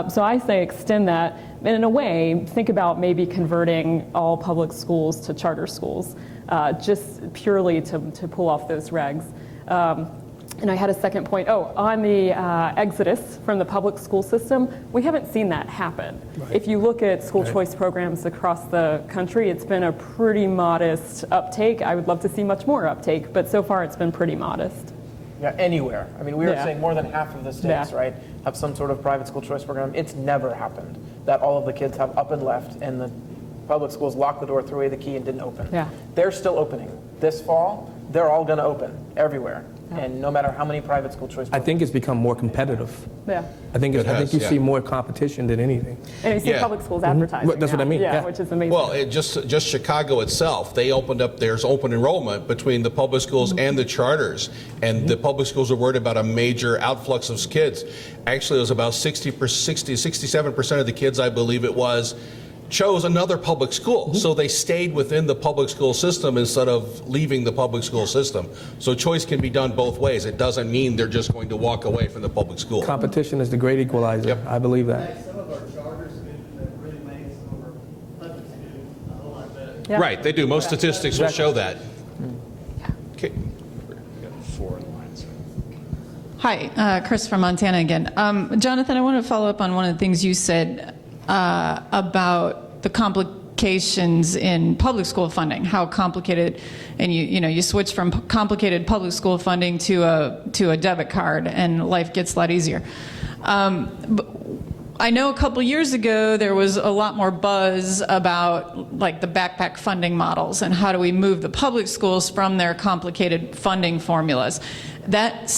So I say extend that, and in a way, think about maybe converting all public schools to charter schools. Just purely to pull off those regs. And I had a second point. On the exodus from the public school system, we haven't seen that happen. Right. If you look at school choice programs across the country, it's been a pretty modest uptake. I would love to see much more uptake, but so far it's been pretty modest. Yeah, anywhere. I mean, we were saying more than half of the states, right, have some sort of private school choice program. It's never happened that all of the kids have up and left, and the public schools locked the door, threw away the key, and didn't open. Yeah. They're still opening. This fall, they're all going to open everywhere. Yeah. And no matter how many private school choice programs. I think it's become more competitive. Yeah. I think you see more competition than anything. And you see public schools advertising. That's what I mean. Yeah, which is amazing. Well, just Chicago itself, they opened up, there's open enrollment between the public schools and the charters, and the public schools are worried about a major outflux of kids. Actually, it was about 67% of the kids, I believe it was, chose another public school. So they stayed within the public school system instead of leaving the public school system. So choice can be done both ways. It doesn't mean they're just going to walk away from the public school. Competition is the great equalizer. Yep. I believe that. Some of our charter schools that really make some of our public schools a whole lot better. Yeah. Right, they do. Most statistics will show that. Okay. Hi, Chris from Montana again. Jonathan, I want to follow up on one of the things you said about the complications in public school funding, how complicated, and you switch from complicated public school funding to a debit card, and life gets a lot easier. But I know a couple years ago there was a lot more buzz about like the backpack funding models and how do we move the public schools from their complicated funding formulas. That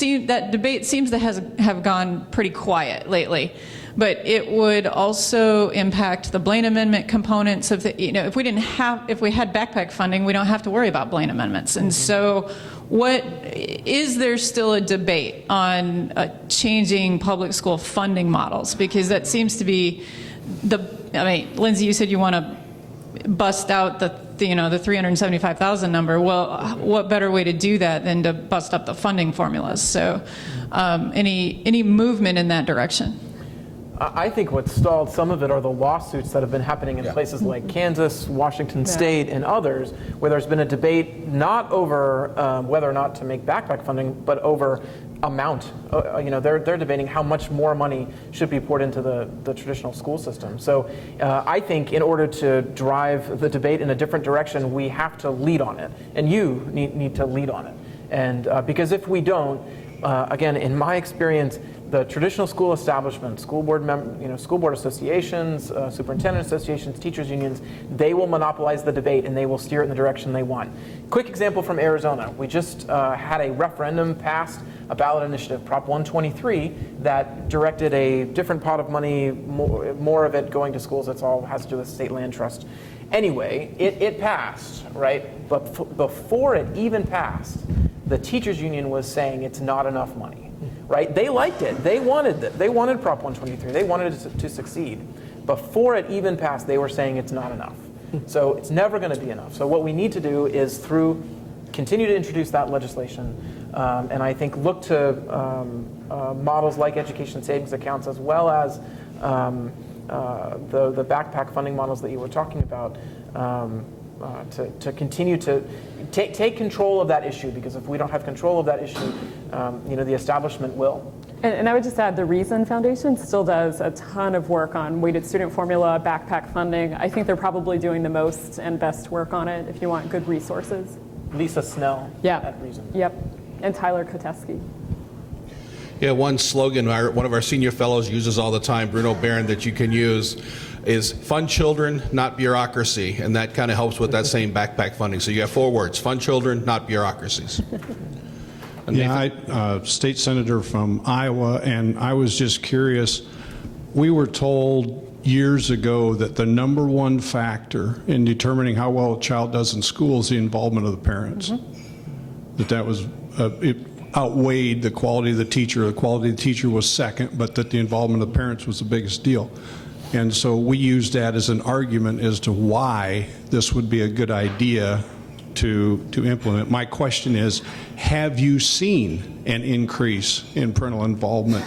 debate seems to have gone pretty quiet lately. But it would also impact the Blaine Amendment components of the, if we had backpack funding, we don't have to worry about Blaine Amendments. And so is there still a debate on changing public school funding models? Because that seems to be Lindsey, you said you want to bust out the 375,000 number. Well, what better way to do that than to bust up the funding formulas? So any movement in that direction? I think what stalled some of it are the lawsuits that have been happening in places like Kansas, Washington State, and others, where there's been a debate not over whether or not to make backpack funding, but over amount. They're debating how much more money should be poured into the traditional school system. So I think in order to drive the debate in a different direction, we have to lead on it, and you need to lead on it. And because if we don't, again, in my experience, the traditional school establishment, school board associations, superintendent associations, teachers unions, they will monopolize the debate and they will steer it in the direction they want. Quick example from Arizona. We just had a referendum passed, a ballot initiative, Prop 123, that directed a different pot of money, more of it going to schools. That's all has to do with state land trust. Anyway, it passed, right? But before it even passed, the teachers union was saying it's not enough money. Right? They liked it. They wanted it. They wanted Prop 123. They wanted it to succeed. Before it even passed, they were saying it's not enough. So it's never going to be enough. So what we need to do is continue to introduce that legislation, and I think look to models like education savings accounts, as well as the backpack funding models that you were talking about, to continue to take control of that issue, because if we don't have control of that issue, the establishment will. And I would just add, the Reason Foundation still does a ton of work on weighted student formula, backpack funding. I think they're probably doing the most and best work on it if you want good resources. Lisa Snell at Reason. Yep, and Tyler Koteski. Yeah, one slogan one of our senior fellows uses all the time, Bruno Barron, that you can use is fund children, not bureaucracy. And that kind of helps with that same backpack funding. So you have 4 words: fund children, not bureaucracies. Yeah, state senator from Iowa, and I was just curious. We were told years ago that the number one factor in determining how well a child does in school is the involvement of the parents. That was it outweighed the quality of the teacher. The quality of the teacher was second, but that the involvement of the parents was the biggest deal. And so we used that as an argument as to why this would be a good idea to implement. My question is, have you seen an increase in parental involvement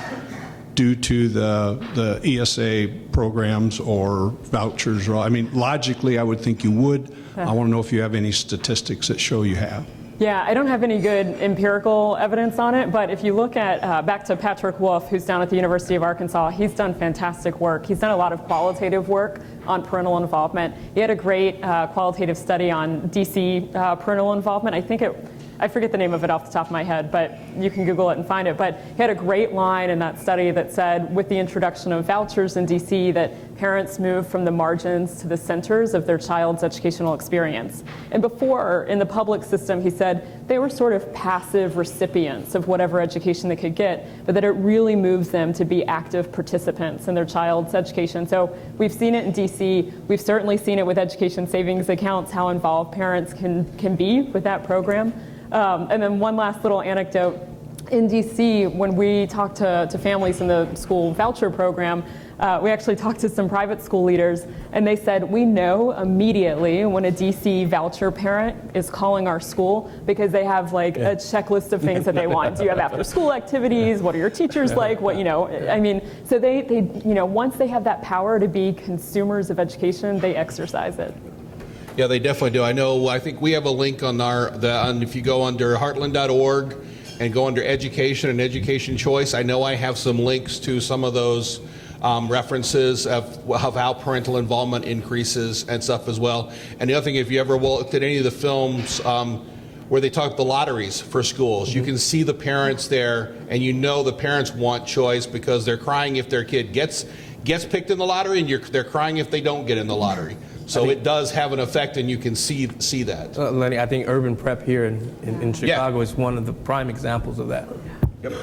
due to the ESA programs or vouchers? I mean, logically, I would think you would. I want to know if you have any statistics that show you have. Yeah, I don't have any good empirical evidence on it, but if you look at, back to Patrick Wolf, who's down at the University of Arkansas, he's done fantastic work. He's done a lot of qualitative work on parental involvement. He had a great qualitative study on DC parental involvement. I forget the name of it off the top of my head, but you can Google it and find it. But he had a great line in that study that said, with the introduction of vouchers in DC, that parents move from the margins to the centers of their child's educational experience. And before, in the public system, he said they were sort of passive recipients of whatever education they could get, but that it really moves them to be active participants in their child's education. So we've seen it in DC. We've certainly seen it with education savings accounts, how involved parents can be with that program. And then one last little anecdote. In DC, when we talked to families in the school voucher program, we actually talked to some private school leaders, and they said, we know immediately when a DC voucher parent is calling our school, because they have like a checklist of things that they want. Do you have after school activities? What are your teachers like? So they once they have that power to be consumers of education, they exercise it. Yeah, they definitely do. I think we have a link on if you go under heartland.org and go under education and education choice, I know I have some links to some of those references of how parental involvement increases and stuff as well. And the other thing, if you ever looked at any of the films where they talk the lotteries for schools, you can see the parents there, and the parents want choice because they're crying if their kid gets picked in the lottery, and they're crying if they don't get in the lottery. So it does have an effect, and you can see that. Lenny, I think urban prep here in Chicago is one of the prime examples of that. Yep.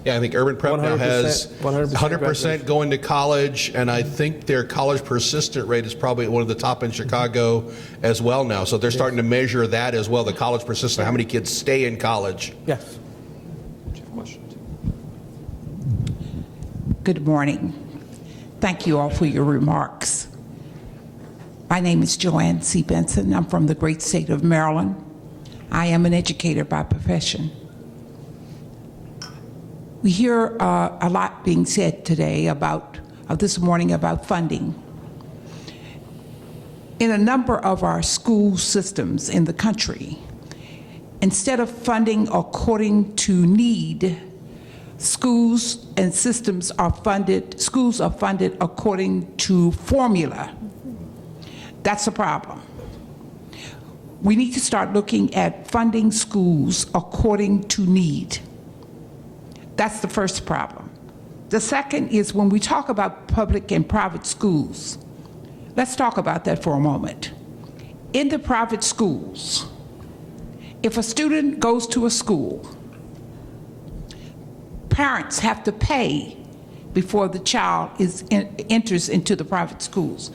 Yeah, I think urban prep now has 100% going to college, and I think their college persistent rate is probably one of the top in Chicago as well now. So they're starting to measure that as well, the college persistent, how many kids stay in college. Yes. Good morning. Thank you all for your remarks. My name is Joanne C. Benson. I'm from the great state of Maryland. I am an educator by profession. We hear a lot being said today about this morning about funding. In a number of our school systems in the country, instead of funding according to need, schools are funded according to formula. That's a problem. We need to start looking at funding schools according to need. That's the first problem. The second is when we talk about public and private schools, let's talk about that for a moment. In the private schools, if a student goes to a school, parents have to pay before the child enters into the private schools.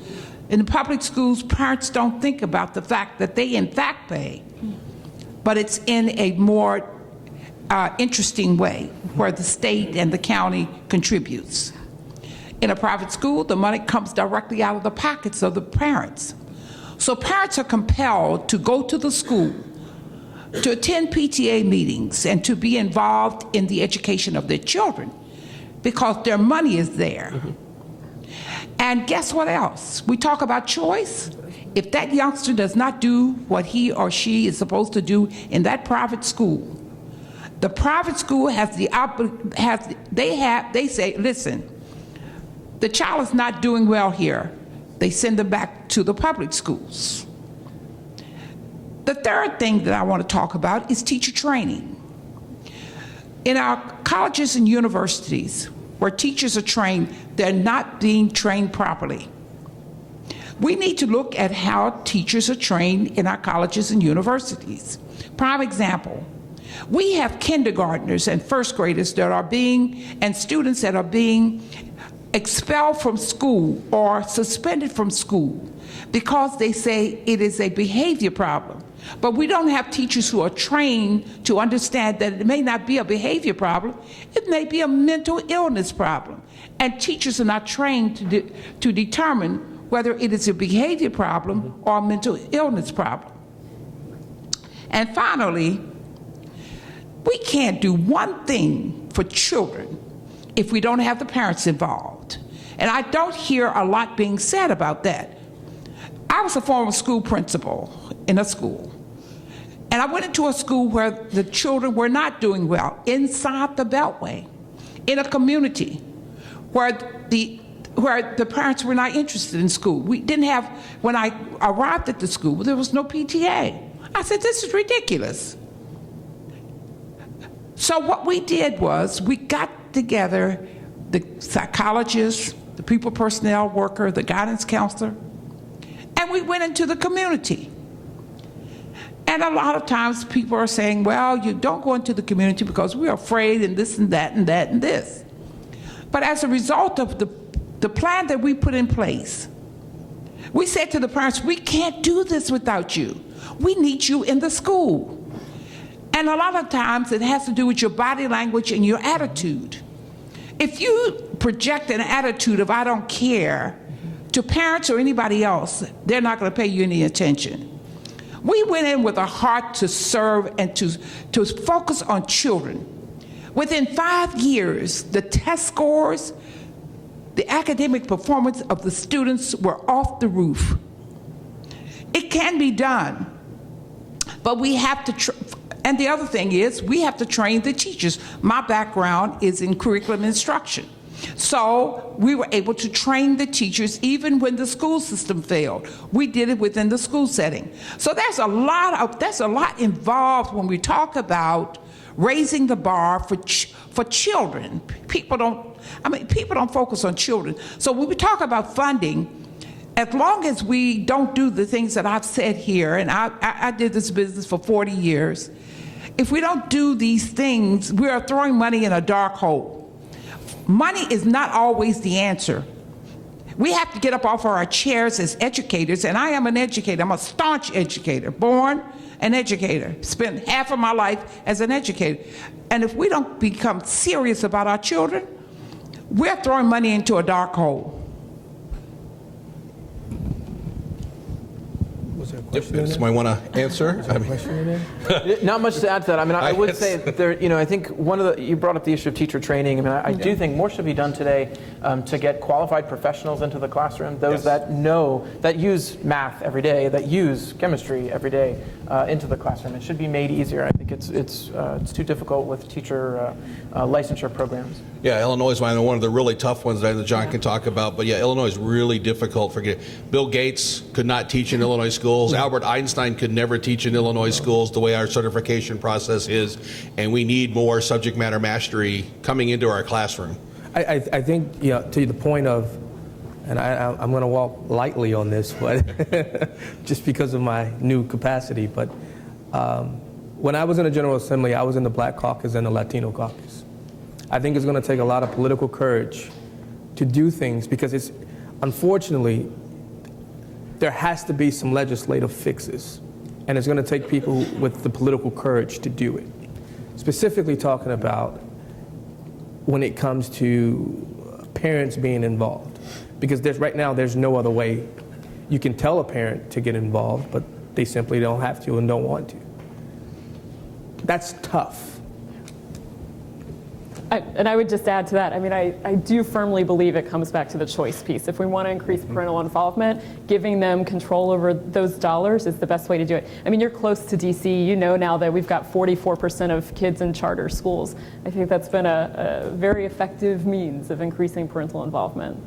In the public schools, parents don't think about the fact that they in fact pay, but it's in a more interesting way where the state and the county contributes. In a private school, the money comes directly out of the pockets of the parents. So parents are compelled to go to the school, to attend PTA meetings, and to be involved in the education of their children because their money is there. And guess what else? We talk about choice. If that youngster does not do what he or she is supposed to do in that private school, the private school they say, listen, the child is not doing well here. They send them back to the public schools. The third thing that I want to talk about is teacher training. In our colleges and universities, where teachers are trained, they're not being trained properly. We need to look at how teachers are trained in our colleges and universities. Prime example, we have kindergartners and first graders and students that are being expelled from school or suspended from school because they say it is a behavior problem. But we don't have teachers who are trained to understand that it may not be a behavior problem, it may be a mental illness problem. And teachers are not trained to determine whether it is a behavior problem or a mental illness problem. And finally, we can't do one thing for children if we don't have the parents involved. And I don't hear a lot being said about that. I was a former school principal in a school. And I went into a school where the children were not doing well, inside the Beltway, in a community where the parents were not interested in school. We didn't have, when I arrived at the school, there was no PTA. I said, this is ridiculous. So what we did was we got together the psychologist, the people personnel worker, the guidance counselor, and we went into the community. And a lot of times people are saying, well, you don't go into the community because we're afraid and this and that and that and this. But as a result of the plan that we put in place, we said to the parents, we can't do this without you. We need you in the school. And a lot of times it has to do with your body language and your attitude. If you project an attitude of I don't care to parents or anybody else, they're not going to pay you any attention. We went in with a heart to serve and to focus on children. Within 5 years, the test scores, the academic performance of the students were off the roof. It can be done, but we have to, and the other thing is we have to train the teachers. My background is in curriculum instruction. So we were able to train the teachers even when the school system failed. We did it within the school setting. So there's a lot involved when we talk about raising the bar for children. People don't focus on children. So when we talk about funding, as long as we don't do the things that I've said here, and I did this business for 40 years, if we don't do these things, we are throwing money in a dark hole. Money is not always the answer. We have to get up off our chairs as educators, and I am an educator. I'm a staunch educator, born an educator, spent half of my life as an educator. And if we don't become serious about our children, we're throwing money into a dark hole. Was there a Yep, question in there? somebody want to answer? I mean, Question in there? Not much to add to that. I mean, I would say that there, I think you brought up the issue of teacher training. I mean, I do think more should be done today to get qualified professionals into the classroom, those that use math every day, that use chemistry every day into the classroom. It should be made easier. I think it's too difficult with teacher licensure programs. yeah, Illinois is one of the really tough ones that John can talk about. But yeah, Illinois is really difficult for Bill Gates could not teach in Illinois schools. Albert Einstein could never teach in Illinois schools the way our certification process is, and we need more subject matter mastery coming into our classroom. I think, to the point of, and I'm going to walk lightly on this, but just because of my new capacity, but when I was in the General Assembly, I was in the Black Caucus and the Latino Caucus. I think it's going to take a lot of political courage to do things, because it's, unfortunately, there has to be some legislative fixes, and it's going to take people with the political courage to do it. Specifically talking about when it comes to parents being involved, because right now there's no other way. You can tell a parent to get involved, but they simply don't have to and don't want to. That's tough. And I would just add to that, I mean, I do firmly believe it comes back to the choice piece. If we want to increase parental involvement, giving them control over those dollars is the best way to do it. I mean, you're close to DC. You know now that we've got 44% of kids in charter schools. I think that's been a very effective means of increasing parental involvement.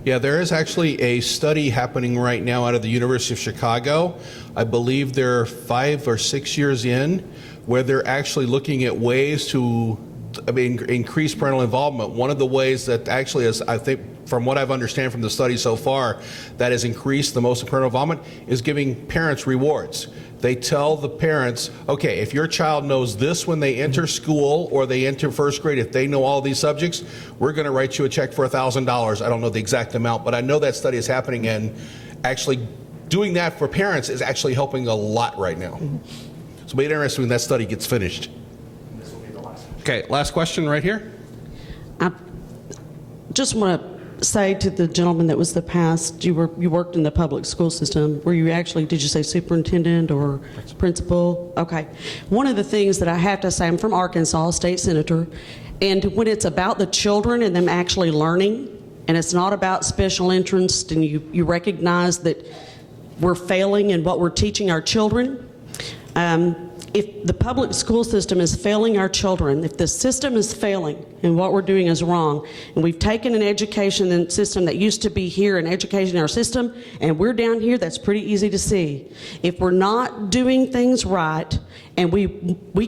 Yeah, there is actually a study happening right now out of the University of Chicago. I believe they're 5 or 6 years in, where they're actually looking at ways to increase parental involvement. One of the ways that actually is, I think, from what I've understand from the study so far, that has increased the most parental involvement is giving parents rewards. They tell the parents, okay, if your child knows this when they enter school or they enter first grade, if they know all these subjects, we're going to write you a check for $1,000. I don't know the exact amount, but I know that study is happening, and actually doing that for parents is actually helping a lot right now. So it'll be interesting when that study gets finished. Okay, last question right here. I just want to say to the gentleman that was the past, you worked in the public school system. Were you actually, did you say superintendent or principal? Okay. One of the things that I have to say, I'm from Arkansas, state senator, and when it's about the children and them actually learning, and it's not about special interest, and you recognize that we're failing in what we're teaching our children, if the public school system is failing our children, if the system is failing and what we're doing is wrong, and we've taken an education system that used to be here, an education in our system, and we're down here, that's pretty easy to see. If we're not doing things right, and we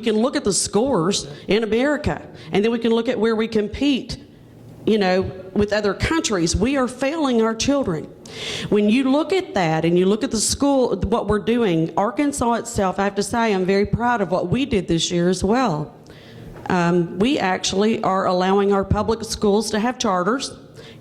can look at the scores in America, and then we can look at where we compete, with other countries, we are failing our children. When you look at that and you look at the school, what we're doing, Arkansas itself, I have to say I'm very proud of what we did this year as well. We actually are allowing our public schools to have charters.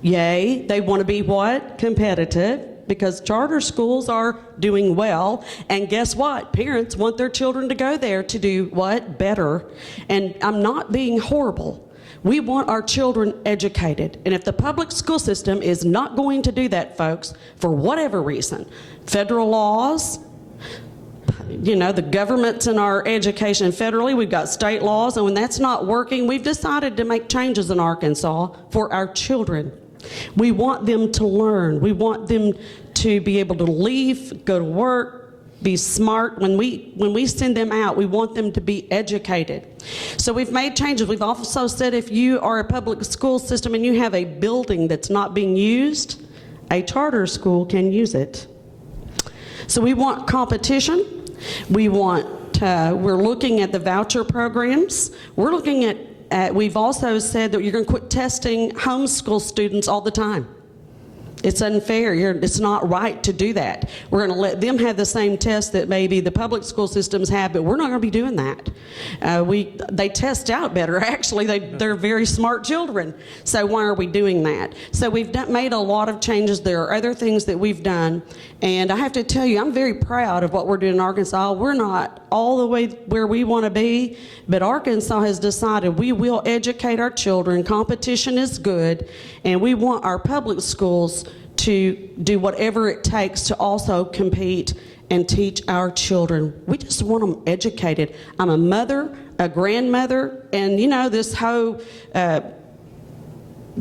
Yay, they want to be what? Competitive, because charter schools are doing well. And guess what? Parents want their children to go there to do what? Better. And I'm not being horrible. We want our children educated. And if the public school system is not going to do that, folks, for whatever reason, federal laws, the government's in our education federally, we've got state laws, and when that's not working, we've decided to make changes in Arkansas for our children. We want them to learn. We want them to be able to leave, go to work, be smart. When we send them out, we want them to be educated. So we've made changes. We've also said if you are a public school system and you have a building that's not being used, a charter school can use it. So we want competition. We're looking at the voucher programs. We're looking at we've also said that you're going to quit testing homeschool students all the time. It's unfair. It's not right to do that. We're going to let them have the same test that maybe the public school systems have, but we're not going to be doing that. They test out better. Actually, they're very smart children. So why are we doing that? So we've made a lot of changes. There are other things that we've done, and I have to tell you, I'm very proud of what we're doing in Arkansas. We're not all the way where we want to be, but Arkansas has decided we will educate our children. Competition is good, and we want our public schools to do whatever it takes to also compete and teach our children. We just want them educated. I'm a mother, a grandmother, and you know, this whole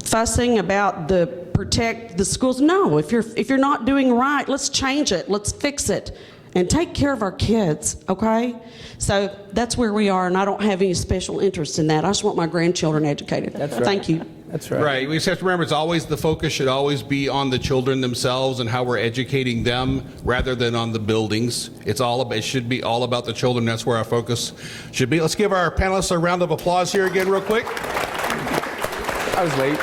fussing about the protect the schools. No, if you're not doing right, let's change it. Let's fix it and take care of our kids, okay? So that's where we are, and I don't have any special interest in that. I just want my grandchildren educated. That's right. Thank you. That's right. Right. We just have to remember it's always the focus should always be on the children themselves and how we're educating them rather than on the buildings. It should be all about the children. That's where our focus should be. Let's give our panelists a round of applause here again real quick. I was late.